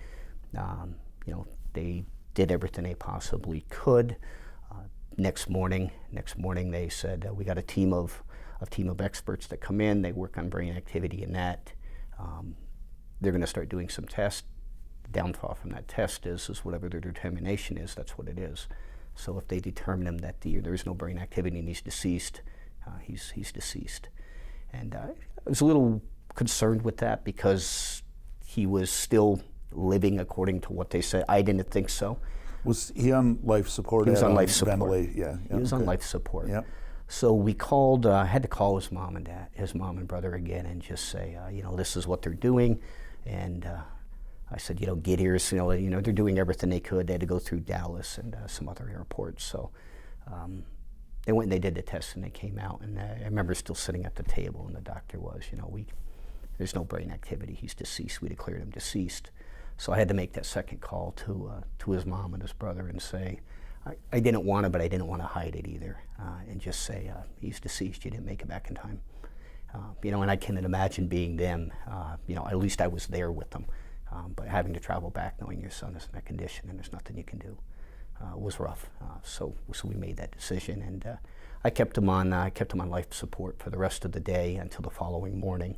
They did everything they possibly could. Next morning they said, we got a team of experts that come in. They work on brain activity and that. They're going to start doing some tests. The downfall from that test is whatever their determination is, that's what it is. So if they determine him that there's no brain activity and he's deceased, he's deceased. And I was a little concerned with that because he was still living according to what they said. I didn't think so. Was he on life support? He was on life support. Yeah, he was on life support. Yep. So we called, had to call his mom and brother again and just say, this is what they're doing. And I said, get here. So, they're doing everything they could. They had to go through Dallas and some other airports. So they went and they did the test and they came out. And I remember still sitting at the table and the doctor was, there's no brain activity. He's deceased. We declared him deceased. So I had to make that second call to his mom and his brother and say, I didn't want to, but I didn't want to hide it either, and just say, he's deceased. You didn't make it back in time. And I can't imagine being them. At least I was there with them. But having to travel back knowing your son is in that condition and there's nothing you can do was rough. So we made that decision, and I kept him on life support for the rest of the day until the following morning.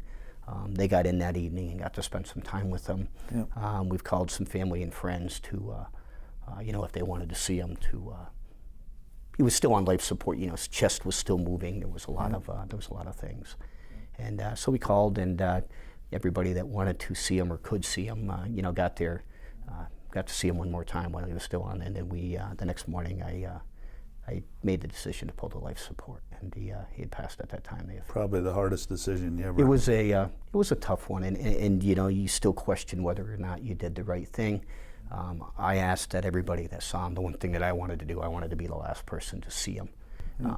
They got in that evening and got to spend some time with him. Yep. We've called some family and friends to, if they wanted to see him. He was still on life support. His chest was still moving. There was a lot of things, and so we called, and everybody that wanted to see him or could see him, got there, got to see him one more time while he was still on. And then the next morning, I made the decision to pull the life support, and he had passed at that time. Probably the hardest decision you ever. It was a tough one, and you still question whether or not you did the right thing. I asked that everybody that saw him. The one thing that I wanted to do, I wanted to be the last person to see him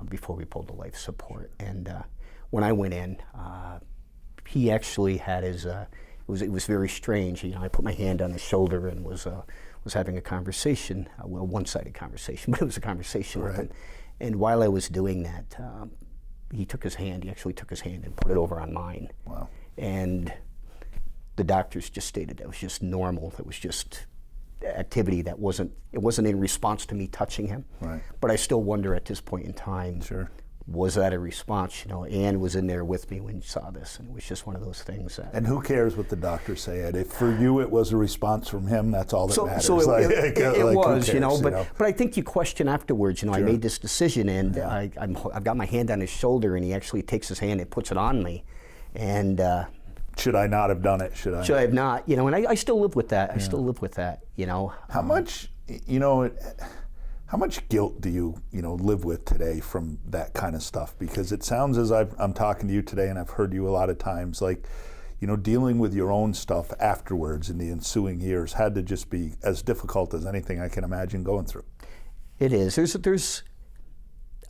before we pulled the life support. And when I went in, he actually had his. It was very strange. I put my hand on his shoulder and was having a conversation, one-sided conversation, but it was a conversation with him. And while I was doing that, he actually took his hand and put it over on mine. Wow. And the doctors just stated that was just normal. It was just activity that wasn't in response to me touching him. Right. But I still wonder at this point in time, sure, was that a response? Ann was in there with me when you saw this, and it was just one of those things. And who cares what the doctors say, Ed? If for you it was a response from him, that's all that matters. So it was, but I think you question afterwards. Sure. I made this decision, and I've got my hand on his shoulder, and he actually takes his hand and puts it on me, and. Should I not have done it? Should I have not? And I still live with that. I still live with that. How much, how much guilt do you, live with today from that kind of stuff? Because it sounds as I'm talking to you today, and I've heard you a lot of times, like, dealing with your own stuff afterwards in the ensuing years had to just be as difficult as anything I can imagine going through. It is.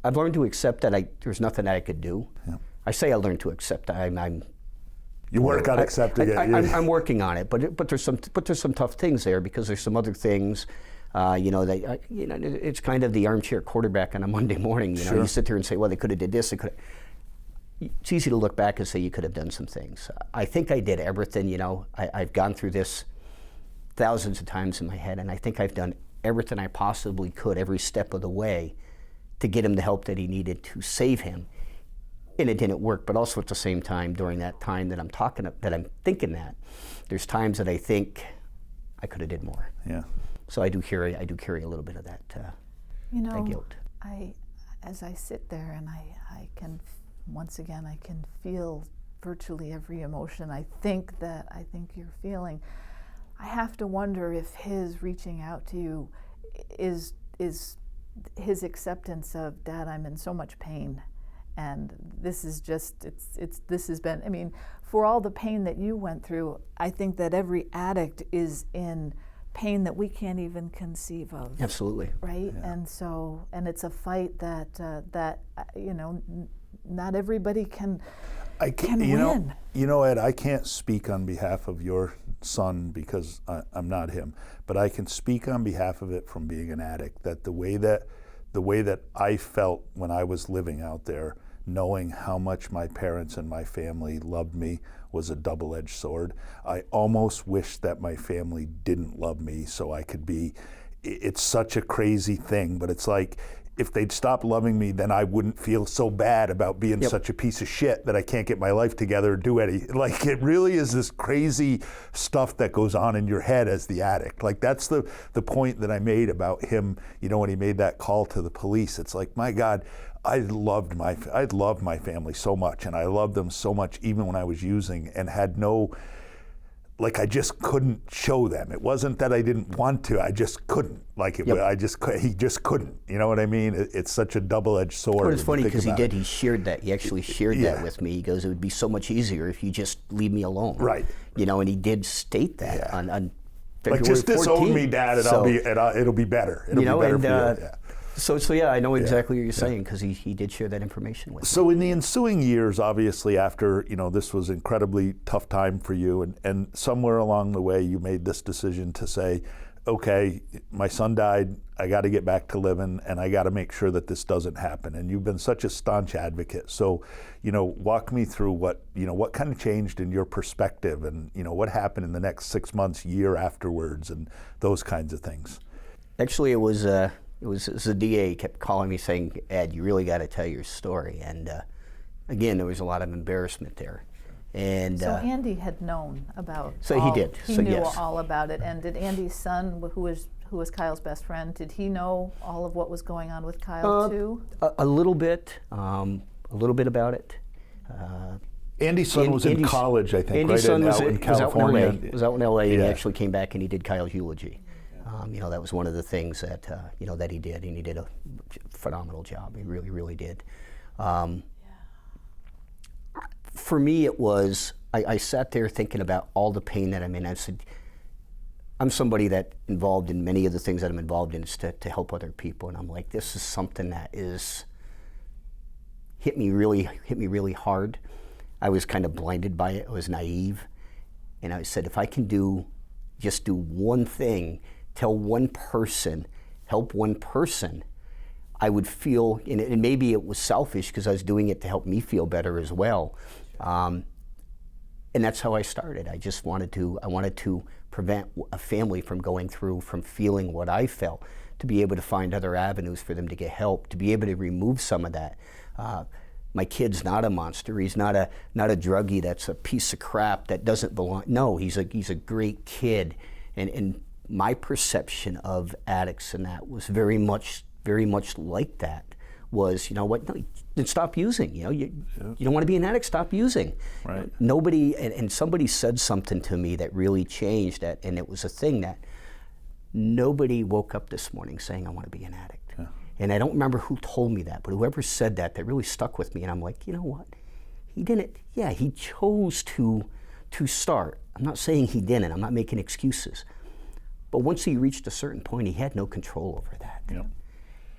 I've learned to accept that there's nothing that I could do. Yeah. I say I learned to accept that. You work on accepting it. I'm working on it, but there's some tough things there because there's some other things, it's kind of the armchair quarterback on a Monday morning. Sure. You sit there and say, well, they could have did this. It's easy to look back and say you could have done some things. I think I did everything. I've gone through this thousands of times in my head, and I think I've done everything I possibly could every step of the way to get him the help that he needed to save him. And it didn't work, but also at the same time, during that time that I'm thinking that, there's times that I think I could have did more. Yeah. So I do carry a little bit of that, that guilt. As I sit there and I can, once again, I can feel virtually every emotion I think you're feeling. I have to wonder if his reaching out to you is his acceptance of, Dad, I'm in so much pain, and this is just this has been, I mean, for all the pain that you went through, I think that every addict is in pain that we can't even conceive of. Absolutely. Right? Yeah. And it's a fight that not everybody can win. Ed, I can't speak on behalf of your son because I'm not him, but I can speak on behalf of it from being an addict, that the way that I felt when I was living out there, knowing how much my parents and my family loved me, was a double-edged sword. I almost wish that my family didn't love me so I could be, it's such a crazy thing, but it's like, if they'd stop loving me, then I wouldn't feel so bad about being such a piece of shit that I can't get my life together or do any. Like, it really is this crazy stuff that goes on in your head as the addict. Like, that's the point that I made about him, when he made that call to the police. It's like, my God, I loved my family so much, and I loved them so much even when I was using, and had no, I just couldn't show them. It wasn't that I didn't want to, I just couldn't. He just couldn't. You know what I mean? It's such a double-edged sword. Well, it's funny because he shared that. He actually shared that with me. He goes, it would be so much easier if you just leave me alone. Right. And he did state that on February 14th. Just disown me, Dad, and it'll be better. It'll be better for you. So yeah, I know exactly what you're saying, because he did share that information with me. So in the ensuing years, obviously, after this was incredibly tough time for you, and somewhere along the way, you made this decision to say, okay, my son died, I got to get back to living, and I got to make sure that this doesn't happen. And you've been such a staunch advocate. So, walk me through what kind of changed in your perspective, and what happened in the next 6 months, year afterwards, and those kinds of things. Actually, it was the DA kept calling me saying, Ed, you really got to tell your story. And again, there was a lot of embarrassment there. And so Andy had known about. So he did. He knew all about it. And did Andy's son, who was Kyle's best friend, did he know all of what was going on with Kyle too? A little bit about it. Andy's son was in college, I think, Andy's son out in California. Was out in LA, and he actually came back and he did Kyle's eulogy. That was one of the things that that he did, and he did a phenomenal job. He really, really did. For me, it was, I sat there thinking about all the pain that I'm in. I said, I'm somebody that involved in many of the things that I'm involved in is to help other people, and I'm like, this is something that is hit me really hard. I was kind of blinded by it. I was naive, and I said, if I can just do one thing, tell one person, help one person, I would feel, and maybe it was selfish because I was doing it to help me feel better as well. And that's how I started. I wanted to prevent a family from feeling what I felt, to be able to find other avenues for them to get help, to be able to remove some of that. My kid's not a monster. He's not a druggie that's a piece of crap that doesn't belong. No, he's a great kid. And my perception of addicts and that was very much like that. Was, no, then stop using. You don't want to be an addict, stop using. Right. Nobody, and somebody said something to me that really changed that, and it was a thing that nobody woke up this morning saying, I want to be an addict. Yeah. And I don't remember who told me that, but whoever said that really stuck with me, and I'm like, you know what? He didn't, he chose to start. I'm not saying he didn't, I'm not making excuses. But once he reached a certain point, he had no control over that. Yep.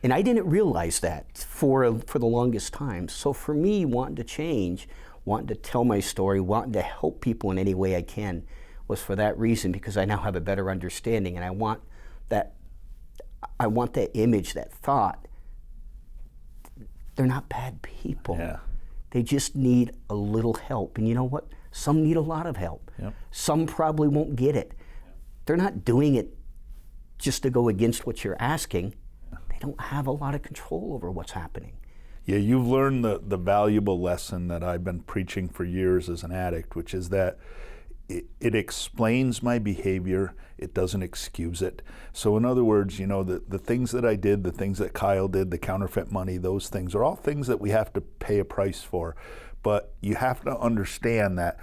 And I didn't realize that for the longest time. So for me, wanting to change, wanting to tell my story, wanting to help people in any way I can, was for that reason, because I now have a better understanding, and I want that image, that thought. They're not bad people. Yeah. They just need a little help. And you know what? Some need a lot of help. Yep. Some probably won't get it. they're not doing it just to go against what you're asking. They don't have a lot of control over what's happening. Yeah, you've learned the valuable lesson that I've been preaching for years as an addict, which is that it explains my behavior, it doesn't excuse it. So in other words, you know, the things that I did, the things that Kyle did, the counterfeit money, those things are all things that we have to pay a price for. But you have to understand that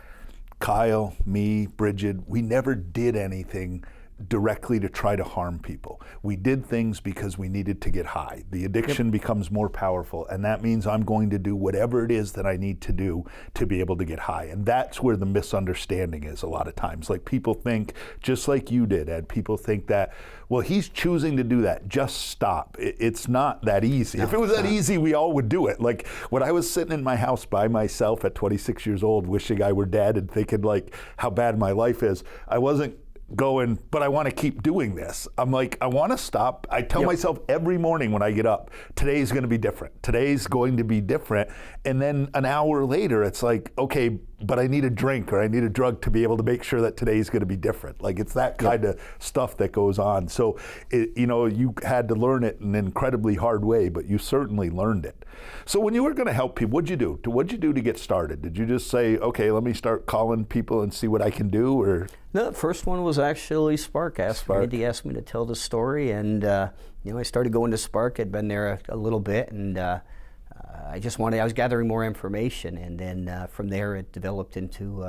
Kyle, me, Bridget, we never did anything directly to try to harm people. We did things because we needed to get high. The addiction becomes more powerful, and that means I'm going to do whatever it is that I need to do to be able to get high. And that's where the misunderstanding is a lot of times. Like, people think, just like you did, Ed, people think that, well, he's choosing to do that, just stop. It's not that easy. If it was that easy, we all would do it. Like, when I was sitting in my house by myself at 26 years old, wishing I were dead and thinking like how bad my life is, I wasn't going, but I want to keep doing this. I'm like, I want to stop. I tell myself every morning when I get up, today's going to be different. Today's going to be different. And then an hour later, it's like, okay, but I need a drink or I need a drug to be able to make sure that today's going to be different. Like, it's that kind of stuff that goes on. So, you know, you had to learn it in an incredibly hard way, but you certainly learned it. So when you were going to help people, what'd you do? What'd you do to get started? Did you just say, okay, let me start calling people and see what I can do? Or No, the first one was actually Spark. He asked me to tell the story, and you know, I started going to Spark. I'd been there a little bit, and I was gathering more information, and then from there it developed into,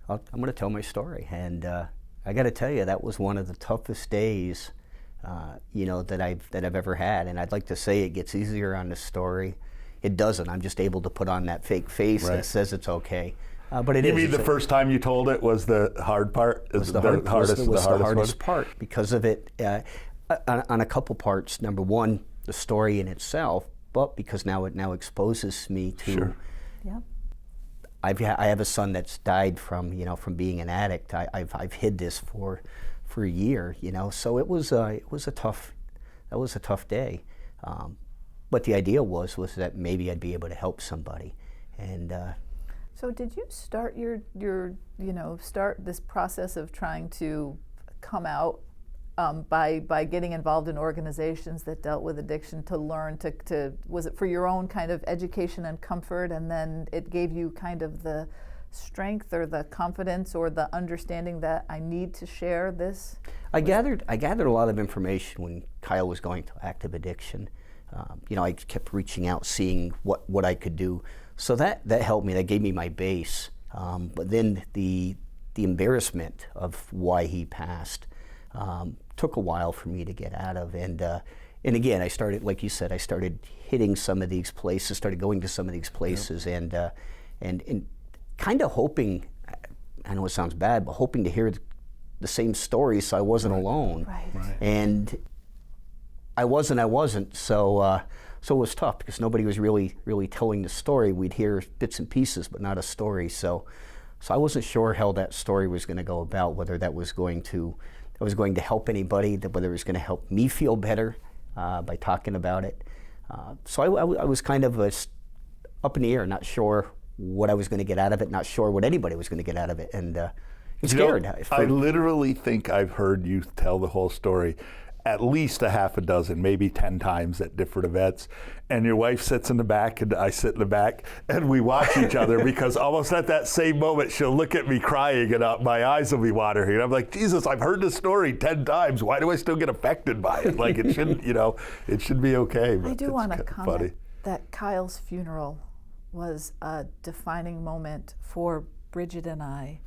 I'm going to tell my story. And I got to tell you, that was one of the toughest days, you know, that I've ever had. And I'd like to say it gets easier on the story. It doesn't. I'm just able to put on that fake face that says it's okay. But it is. You mean the first time you told it was the hard part? It was the hardest part because of it on a couple parts. Number one, the story in itself, but because now it exposes me to. Sure. Yep. I have a son that's died from being an addict. I've hid this for a year, you know. So it was a tough day. But the idea was that maybe I'd be able to help somebody, and. So did you start start this process of trying to come out by getting involved in organizations that dealt with addiction to learn to was it for your own kind of education and comfort, and then it gave you kind of the strength or the confidence or the understanding that I need to share this? I gathered a lot of information when Kyle was going to active addiction. You know, I kept reaching out, seeing what I could do. So that helped me. That gave me my base. But then the embarrassment of why he passed took a while for me to get out of. And again, I started, like you said, I started hitting some of these places, started going to some of these places, and kind of hoping. I know it sounds bad, but hoping to hear the same story, so I wasn't alone. Right. And I wasn't. So it was tough because nobody was really telling the story. We'd hear bits and pieces, but not a story. So I wasn't sure how that story was going to go about, whether that was going to help anybody, whether it was going to help me feel better by talking about it. So I was kind of up in the air, not sure what I was going to get out of it, not sure what anybody was going to get out of it, and scared. I literally think I've heard you tell the whole story at least a half a dozen, maybe 10 times at different events. And your wife sits in the back and I sit in the back and we watch each other because almost at that same moment, she'll look at me crying and my eyes will be watering. And I'm like, Jesus, I've heard this story 10 times. Why do I still get affected by it? Like, it shouldn't, it should be okay. But I do want to comment funny. that Kyle's funeral was a defining moment for Bridget and I.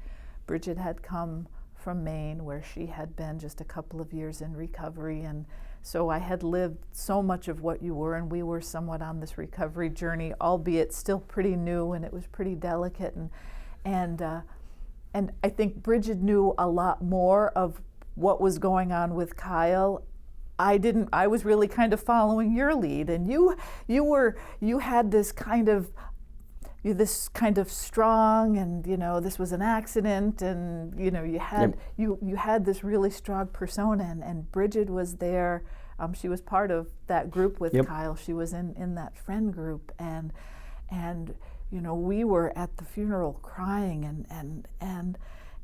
Bridget had come from Maine, where she had been just a couple of years in recovery, and so I had lived so much of what you were, and we were somewhat on this recovery journey, albeit still pretty new, and it was pretty delicate, and I think Bridget knew a lot more of what was going on with Kyle. I didn't. I was really kind of following your lead, and you had this kind of strong, and this was an accident, and you had this really strong persona, and Bridget was there. She was part of that group with Kyle. She was in that friend group, and we were at the funeral crying, and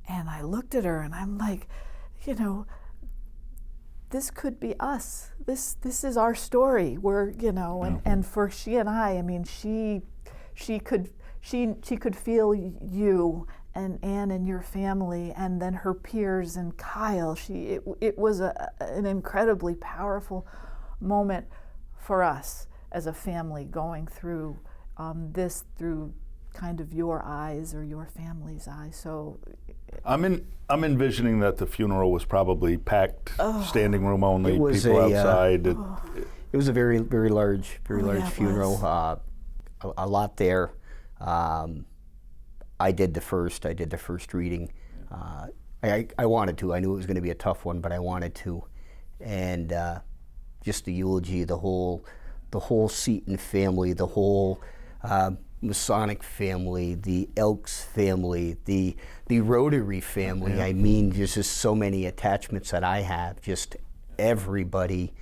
I looked at her and I'm like, you know, this could be us. This is our story. We're, you know, and for she and I mean, she could feel you and Anne and your family, and then her peers and Kyle. It was an incredibly powerful moment for us as a family, going through this through kind of your eyes or your family's eyes. So I'm envisioning that the funeral was probably packed, standing room only, people outside. It was a very, very large funeral. A lot there. I did the first reading. I wanted to. I knew it was going to be a tough one, but I wanted to. And just the eulogy, the whole Seton family, the whole Masonic family, the Elks family, the Rotary family. Yeah. I mean, there's just so many attachments that I have. Just everybody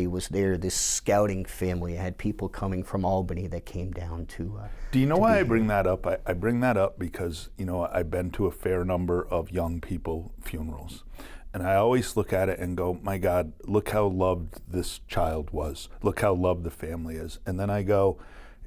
was there. This scouting family. I had people coming from Albany that came down to. Do you know why I bring that up? I bring that up because, you know, I've been to a fair number of young people funerals. And I always look at it and go, my God, look how loved this child was. Look how loved the family is. And then I go,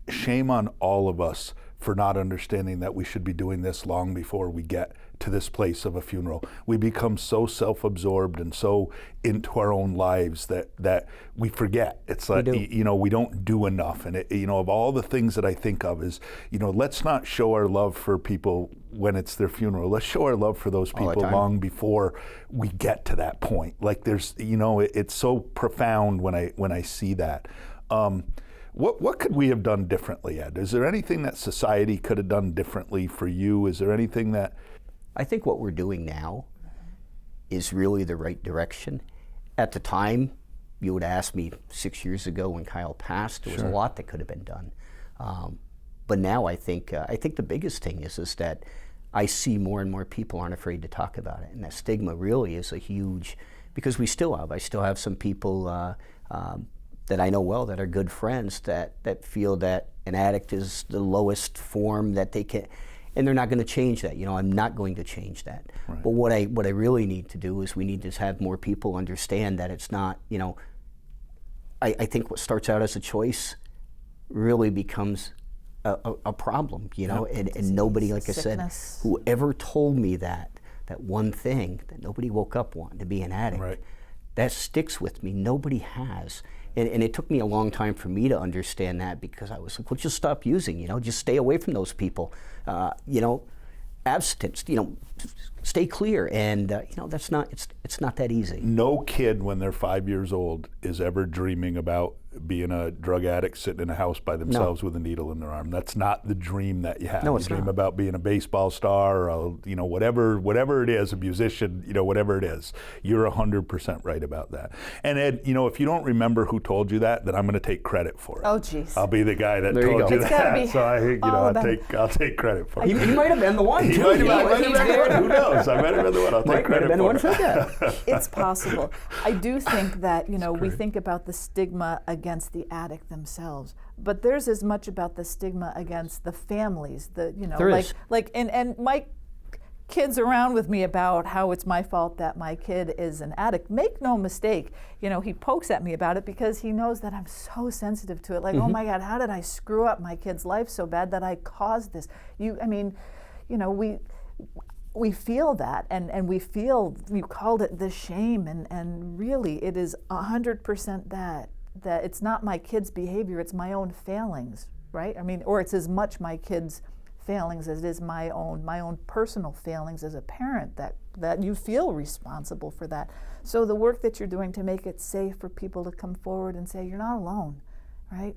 shame on all of us for not understanding that we should be doing this long before we get to this place of a funeral. We become so self-absorbed and so into our own lives that we forget. It's like, you know, we don't do enough. And, you know, of all the things that I think of is, you know, let's not show our love for people when it's their funeral. Let's show our love for those people long before we get to that point. Like there's, you know, it's so profound when I see that. What could we have done differently, Ed? Is there anything that society could have done differently for you? Is there anything that... I think what we're doing now is really the right direction. At the time, you would ask me 6 years ago when Kyle passed, there was a lot that could have been done. But now I think the biggest thing is that I see more and more people aren't afraid to talk about it. And that stigma really is a huge, because I still have some people that I know well that are good friends that feel that an addict is the lowest form that they can, and they're not going to change that. You know, I'm not going to change that. Right. But what I really need to do is we need to have more people understand that it's not, you know, I think what starts out as a choice really becomes a problem, you know, and nobody, like sickness. I said, whoever told me that one thing, that nobody woke up wanting to be an addict, that sticks with me. Nobody has. And it took me a long time for me to understand that, because I was like, well, just stop using, you know, just stay away from those people. You know, abstinence, you know, stay clear. And, you know, it's not that easy. No kid when they're 5 years old is ever dreaming about being a drug addict sitting in a house by themselves with a needle in their arm. That's not the dream that you have. No, you dream about being a baseball star, or, you know, whatever it is, a musician, you know, whatever it is. You're 100% right about that. And Ed, you know, if you don't remember who told you that, then I'm going to take credit for it. Oh, geez. I'll be the guy that told you that. So I'll take credit for it. He might have been the one. He might have been the one. Who knows? I might have been the one. I'll take credit for it. It's possible. I do think that, you know, we think about the stigma against the addict themselves, but there's as much about the stigma against the families. You know, and my kids around with me about how it's my fault that my kid is an addict. Make no mistake, you know, he pokes at me about it because he knows that I'm so sensitive to it. Like, oh my God, how did I screw up my kid's life so bad that I caused this? I mean, you know, we feel that, and we feel, you called it the shame, and really it is 100% that it's not my kid's behavior, it's my own failings, right? I mean, or it's as much my kid's failings as it is my own personal failings as a parent, that you feel responsible for that. So the work that you're doing to make it safe for people to come forward and say, you're not alone, right?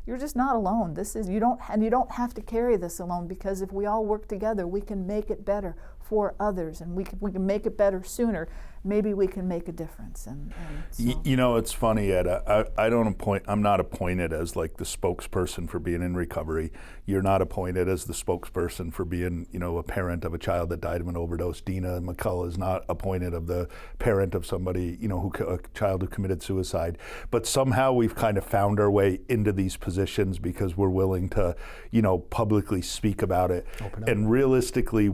You're just not alone. You don't have to carry this alone, because if we all work together, we can make it better for others, and we can make it better sooner. Maybe we can make a difference. And so. You know, it's funny, Ed. I'm not appointed as like the spokesperson for being in recovery. You're not appointed as the spokesperson for being, you know, a parent of a child that died of an overdose. Dina McCullough is not appointed of the parent of somebody, you know, a child who committed suicide. But somehow we've kind of found our way into these positions because we're willing to, you know, publicly speak about it. And realistically,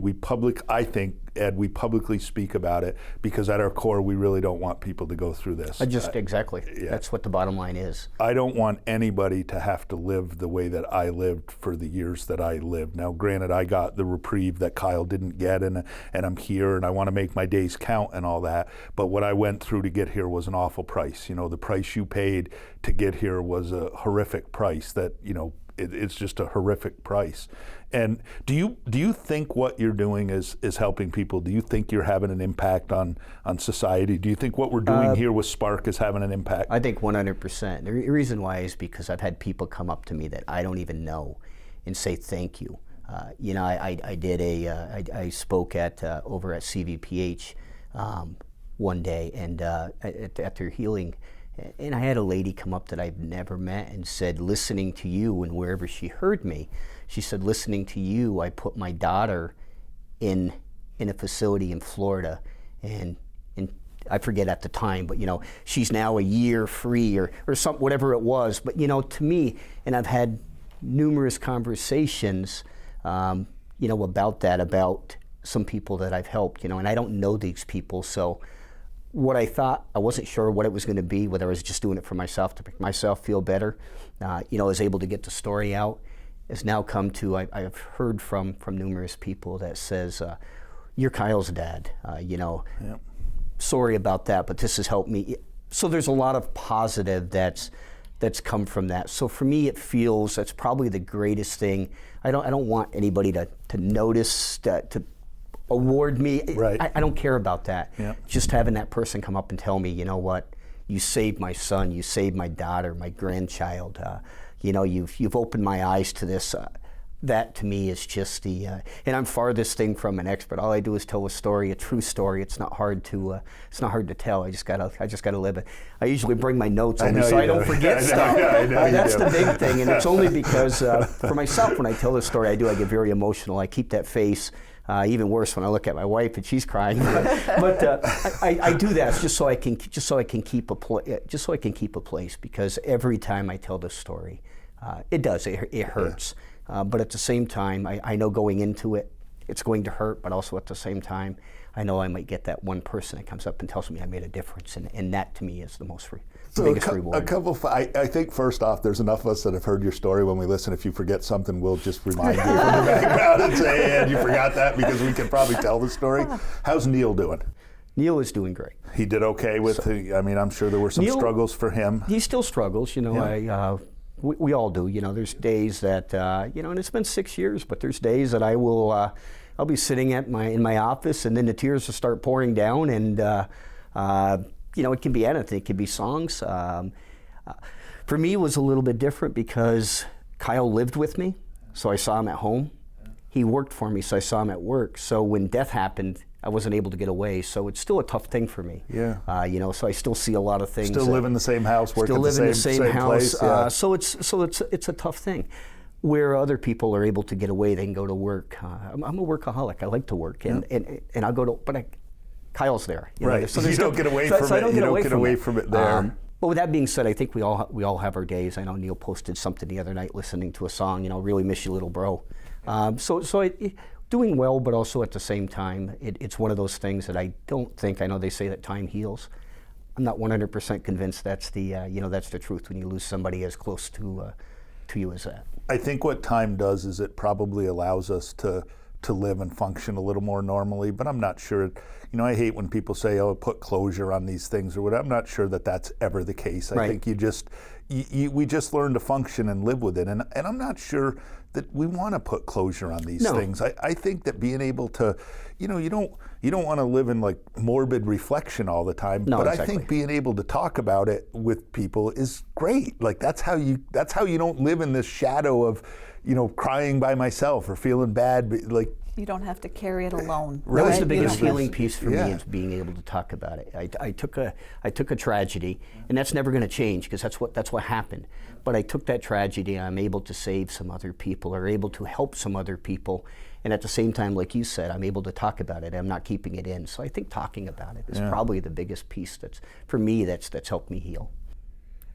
I think, Ed, we publicly speak about it because at our core, we really don't want people to go through this. Exactly. Yeah. That's what the bottom line is. I don't want anybody to have to live the way that I lived for the years that I lived. Now, granted, I got the reprieve that Kyle didn't get, and I'm here, and I want to make my days count and all that. But what I went through to get here was an awful price. You know, the price you paid to get here was a horrific price that, you know, it's just a horrific price. And do you think what you're doing is helping people? Do you think you're having an impact on society? Do you think what we're doing here with Spark is having an impact? I think 100%. The reason why is because I've had people come up to me that I don't even know and say thank you. You know, I spoke at over at CVPH one day, and at their healing. And I had a lady come up that I've never met and said, listening to you, and wherever she heard me, she said, listening to you, I put my daughter in a facility in Florida, and I forget at the time, but you know, she's now a year free or some, whatever it was. But you know, to me, and I've had numerous conversations, you know, about that, about some people that I've helped, you know, and I don't know these people, so what I thought, I wasn't sure what it was going to be, whether I was just doing it for myself to make myself feel better. You know, I was able to get the story out. It's now come to, I've heard from numerous people that says, you're Kyle's dad, you know, Yep. Sorry about that, but this has helped me. So there's a lot of positive that's come from that. So for me, it feels that's probably the greatest thing. I don't want anybody to notice, to award me. Right. I don't care about that. Yeah. Just having that person come up and tell me, you know what, you saved my son, you saved my daughter, my grandchild. You know, you've opened my eyes to this. That to me is just the. And I'm farthest thing from an expert. All I do is tell a story, a true story. It's not hard to. It's not hard to tell. I just gotta live it. I usually bring my notes on me so I don't forget stuff. That's the big thing, and it's only because for myself, when I tell this story, I get very emotional. I keep that face. Even worse when I look at my wife and she's crying. But I do that just so I can keep a place, because every time I tell this story, it hurts. But at the same time, I know going into it, it's going to hurt. But also at the same time, I know I might get that one person that comes up and tells me I made a difference, and that to me is the biggest reward. I think first off, there's enough of us that have heard your story. When we listen, if you forget something, we'll just remind you from the background and say, hey, Ed, you forgot that, because we can probably tell the story. How's Neil doing? Neil is doing great. He did okay with I mean, I'm sure there were some struggles for him. He still struggles, you know. Yeah. We all do, you know. There's days that, you know, and it's been 6 years, but there's days that I'll be sitting in my office, and then the tears will start pouring down, and you know, it can be anything. It can be songs. For me, it was a little bit different because Kyle lived with me, so I saw him at home. He worked for me, so I saw him at work. So when death happened, I wasn't able to get away. So it's still a tough thing for me. Yeah. You know, so I still see a lot of things. Still live in the same house, work still at live in the same house. place. Yeah. So it's a tough thing. Where other people are able to get away, they can go to work. I'm a workaholic. I like to work, and I'll go to, but Kyle's there. You right. know, so you don't get away from it. You don't get away from it there. But with that being said, I think we all have our days. I know Neil posted something the other night listening to a song. You know, really miss you, little bro. Doing well, but also at the same time, it's one of those things that I don't think. I know they say that time heals. I'm not 100% convinced that's the that's the truth when you lose somebody as close to you as that. I think what time does is it probably allows us to live and function a little more normally, but I'm not sure. You know, I hate when people say, "Oh, put closure on these things" or whatever. I'm not sure that that's ever the case. I think we just learn to function and live with it, and I'm not sure that we want to put closure on these things. I think that being able to, you know, you don't want to live in like morbid reflection all the time. No, but exactly. I think being able to talk about it with people is great. Like that's how you don't live in this shadow of, you know, crying by myself or feeling bad. Like You don't have to carry it alone. That was the right? biggest healing piece for Yeah. me, is being able to talk about it. I took a tragedy, and that's never going to change because that's what happened. But I took that tragedy, and I'm able to save some other people, or able to help some other people, and at the same time, like you said, I'm able to talk about it. I'm not keeping it in. So I think talking about it is probably the biggest piece that's for me that's helped me heal.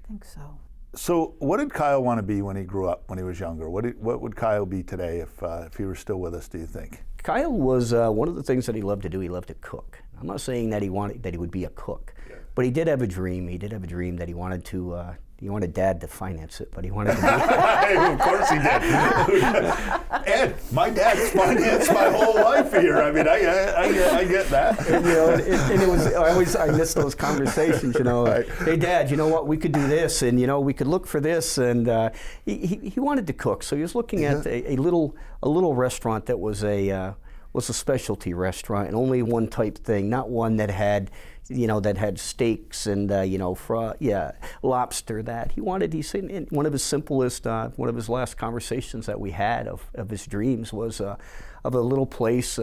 I think so. So what did Kyle want to be when he grew up, when he was younger? What would Kyle be today if he were still with us, do you think? Kyle was one of the things that he loved to do. He loved to cook. I'm not saying that he would be a cook, but he did have a dream. He did have a dream that he wanted to. He wanted Dad to finance it, but he wanted to. Of course he did. Ed, my dad's financed my whole life here. I mean, I get that. And, it was. I miss those conversations. Right. Hey, Dad, you know what? We could do this, and we could look for this. And he wanted to cook, so he was looking at a little restaurant that was a specialty restaurant, and only one type thing, not one that had. That had steaks and lobster. That he said in one of his simplest, one of his last conversations that we had of his dreams was of a little place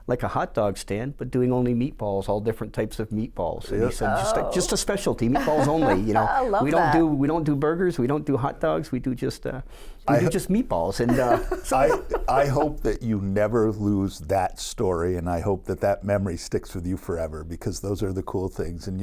like a hot dog stand, but doing only meatballs, all different types of meatballs. And he said just a specialty, meatballs only. I love we don't do burgers, we don't do hot dogs, we do just just meatballs. And I hope that you never lose that story, and I hope that memory sticks with you forever, because those are the cool things. And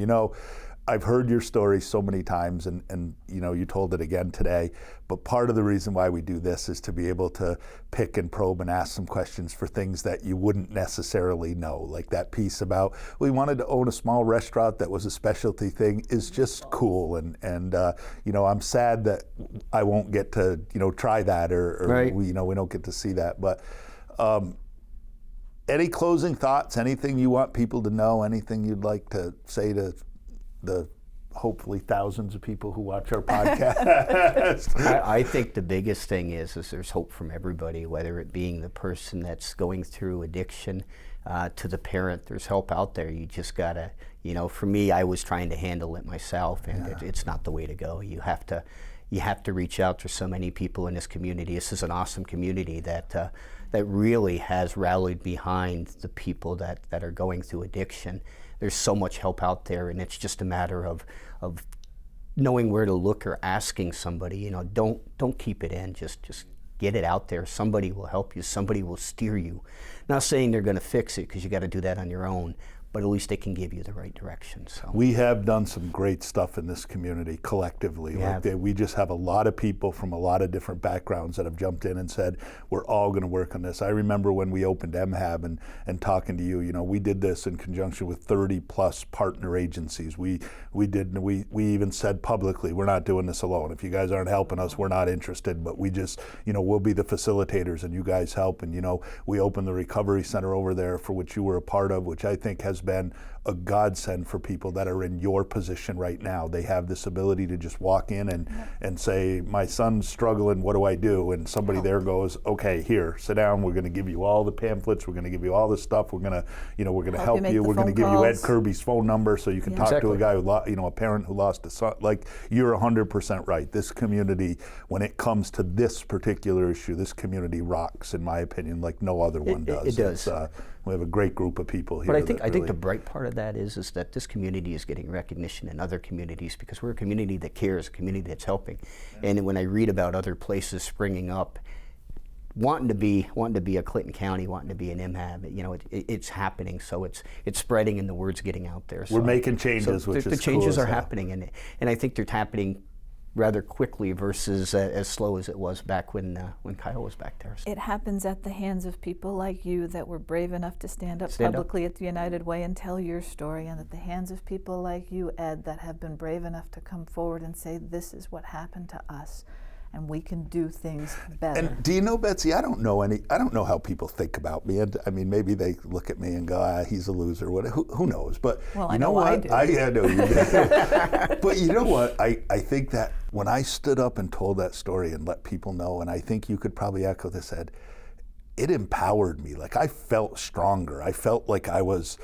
I've heard your story so many times, and you told it again today, but part of the reason why we do this is to be able to pick and probe and ask some questions for things that you wouldn't necessarily know. Like that piece about, we wanted to own a small restaurant that was a specialty thing is just cool, and I'm sad that I won't get to try that, or right. we don't get to see that. But any closing thoughts, anything you want people to know, anything you'd like to say to the hopefully thousands of people who watch our podcast? I think the biggest thing is there's hope from everybody, whether it being the person that's going through addiction to the parent. There's help out there. You just gotta, for me, I was trying to handle it myself, and it's not the way to go. You have to reach out to so many people in this community. This is an awesome community that really has rallied behind the people that are going through addiction. There's so much help out there, and it's just a matter of knowing where to look or asking somebody. Don't keep it in. Just get it out there. Somebody will help you. Somebody will steer you. Not saying they're going to fix it, because you got to do that on your own, but at least they can give you the right direction. So we have done some great stuff in this community collectively. We just have a lot of people from a lot of different backgrounds that have jumped in and said, we're all going to work on this. I remember when we opened MHAB and talking to you, we did this in conjunction with 30 plus partner agencies. We even said publicly, we're not doing this alone. If you guys aren't helping us, we're not interested, but we just, we'll be the facilitators and you guys help. And, we opened the recovery center over there, for which you were a part of, which I think has been a godsend for people that are in your position right now. They have this ability to just walk in and say, my son's struggling, what do I do? And somebody there goes, okay, here, sit down, we're gonna give you all the pamphlets, we're gonna give you all this stuff, we're gonna help you, we're gonna give you Ed Kirby's phone number so you can talk to a guy who a parent who lost a son. Like, you're 100% right. This community, when it comes to this particular issue, this community rocks, in my opinion, like no other one does. It does. We have a great group of people here. But I think the bright part of that is that this community is getting recognition in other communities, because we're a community that cares, a community that's helping. And when I read about other places springing up, wanting to be a Clinton County, wanting to be an MHAB, it's happening. So it's spreading, and the word's getting out there. So, we're making changes, which is the changes cool are happening, and I think they're happening rather quickly versus as slow as it was back when Kyle was back there. It happens at the hands of people like you that were brave enough to stand up publicly at the United Way and tell your story, and at the hands of people like you, Ed, that have been brave enough to come forward and say, this is what happened to us, and we can do things better. And do you know, Betsy, I don't know how people think about me. I mean, maybe they look at me and go, he's a loser. Who knows? But well, you know what? I know you did. But you know what? I think that when I stood up and told that story and let people know, and I think you could probably echo this, Ed, it empowered me. Like, I felt stronger. I felt like I was,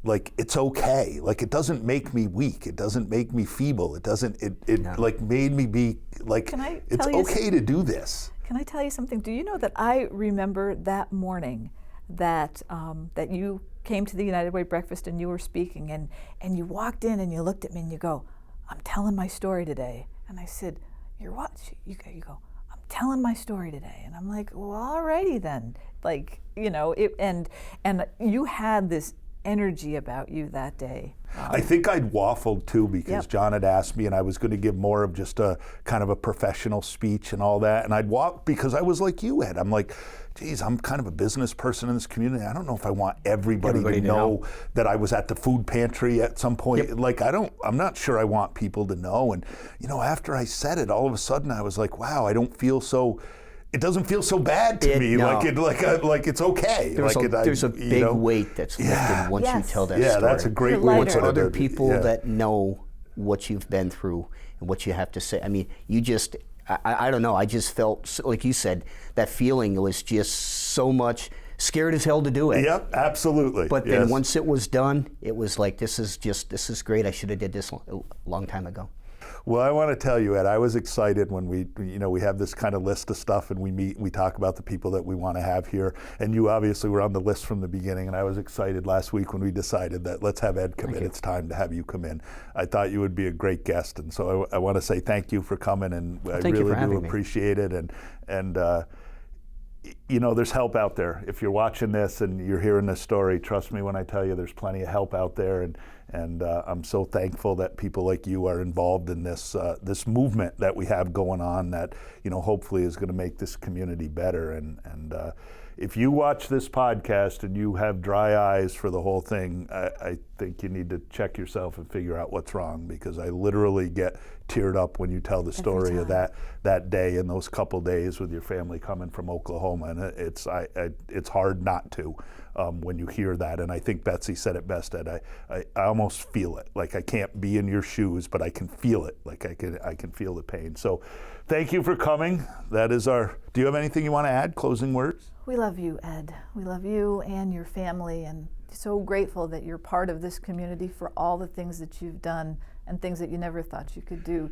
like, it's okay. Like, it doesn't make me weak. It doesn't make me feeble. It doesn't, like, made me be, like, it's okay to do this. Can I tell you something? Do you know that I remember that morning that that you came to the United Way breakfast and you were speaking, and you walked in and you looked at me and you go, I'm telling my story today. And I said, you're what? You go, I'm telling my story today. And I'm like, well, alrighty then. Like, and you had this energy about you that day. I think I'd waffled too, because Yep. John had asked me and I was going to give more of just a kind of a professional speech and all that. And I'd walk because I was like you, Ed. I'm like, geez, I'm kind of a business person in this community. I don't know if I want everybody to know that I was at the food pantry at some point. Yep. Like, I'm not sure I want people to know. And, you know, after I said it, all of a sudden I was like, wow, I don't feel so, it doesn't feel so bad to me. No. Like it's okay. There's a big weight that's lifted once you tell that story. Yeah, that's a great You're way lighter. to put it. Other people Yeah. that know what you've been through and what you have to say. I mean, you just, I don't know, I just felt, like you said, that feeling was just so much, scared as hell to do it. Yep, absolutely. But then once it was done, it was like, this is great. I should have did this a long time ago. Well, I want to tell you, Ed, I was excited when we have this kind of list of stuff and we talk about the people that we want to have here. And you obviously were on the list from the beginning, and I was excited last week when we decided that let's have Ed come in. It's time to have you come in. I thought you would be a great guest, and so I want to say thank you for coming, and I really do appreciate it. And you know, there's help out there. If you're watching this and you're hearing this story, trust me when I tell you there's plenty of help out there, and I'm so thankful that people like you are involved in this this movement that we have going on that, you know, hopefully is going to make this community better. And if you watch this podcast and you have dry eyes for the whole thing, I think you need to check yourself and figure out what's wrong, because I literally get teared up when you tell the story of that day and those couple days with your family coming from Oklahoma, and it's hard not to when you hear that. And I think Betsy said it best, Ed. I almost feel it. Like, I can't be in your shoes, but I can feel it. Like, I can feel the pain. So thank you for coming. That is do you have anything you want to add, closing words? We love you, Ed. We love you and your family, and so grateful that you're part of this community for all the things that you've done and things that you never thought you could do.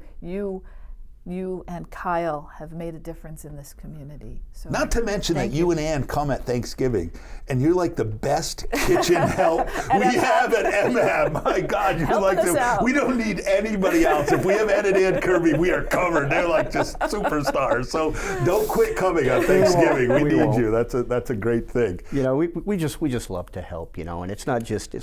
You and Kyle have made a difference in this community. So not to mention that you and Ann come at Thanksgiving, and you're like the best kitchen help we have at MHAB. My God, you're Helping like us out. we don't need anybody else. If we have Ed and Ed Kirby, we are covered. They're like just superstars. So don't quit coming on Thanksgiving. We need you. That's a great thing. You know, we just love to help. You know, and it's not just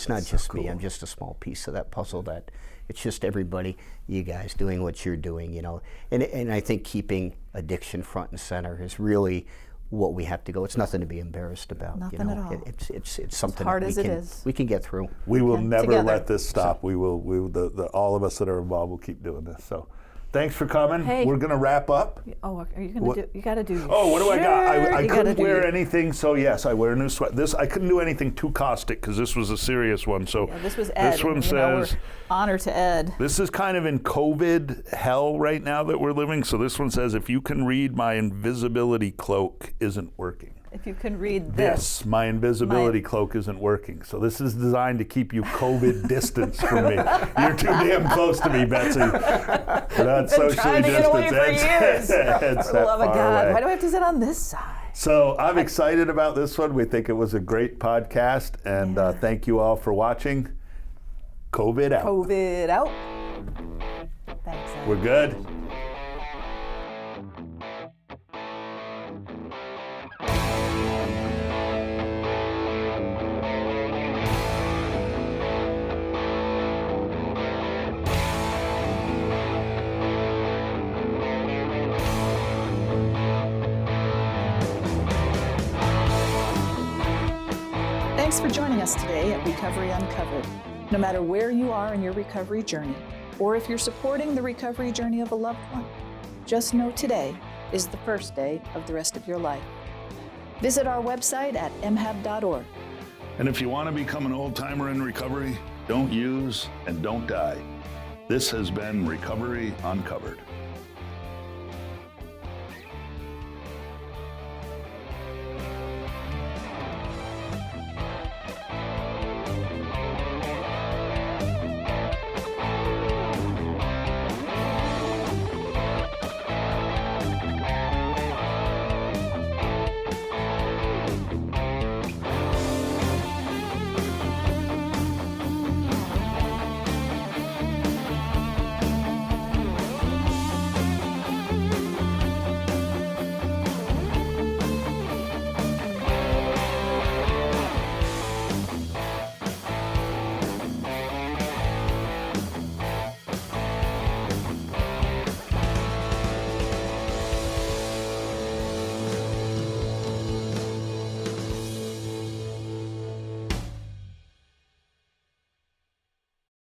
me. I'm just a small piece of that puzzle. That it's just everybody, you guys doing what you're doing. You know, and I think keeping addiction front and center is really what we have to go. It's nothing to be embarrassed about. Nothing you know? at all. It's something hard that as it is. we can get through. We will never Together. let this stop. We will. All of us that are involved will keep doing this. So, thanks for coming. Hey. We're gonna wrap up. Oh, are you going to do? You got to do. Your Oh, what do I got? I shirt. You couldn't gotta do wear your- anything, so yes, I wear a new sweat. I couldn't do anything too caustic because this was a serious one. So Yeah, this was Ed. this one and, you know, says, we're honor to Ed. this is kind of in COVID hell right now that we're living. So this one says, if you can read, my invisibility cloak isn't working. If you can read this. My invisibility cloak isn't working. So this is designed to keep you COVID distance from me. You're too damn close to me, Betsy. We're not socially Trying to get away for years. It's For the that love of far God, away. why do I have to sit on this side? So I'm excited about this one. We think it was a great podcast, and thank you all for watching. COVID out. COVID out. Thanks, Ed. We're good. Thanks for joining us today at Recovery Uncovered. No matter where you are in your recovery journey, or if you're supporting the recovery journey of a loved one, just know today is the first day of the rest of your life. Visit our website at mhab.org. And if you want to become an old-timer in recovery, don't use and don't die. This has been Recovery Uncovered.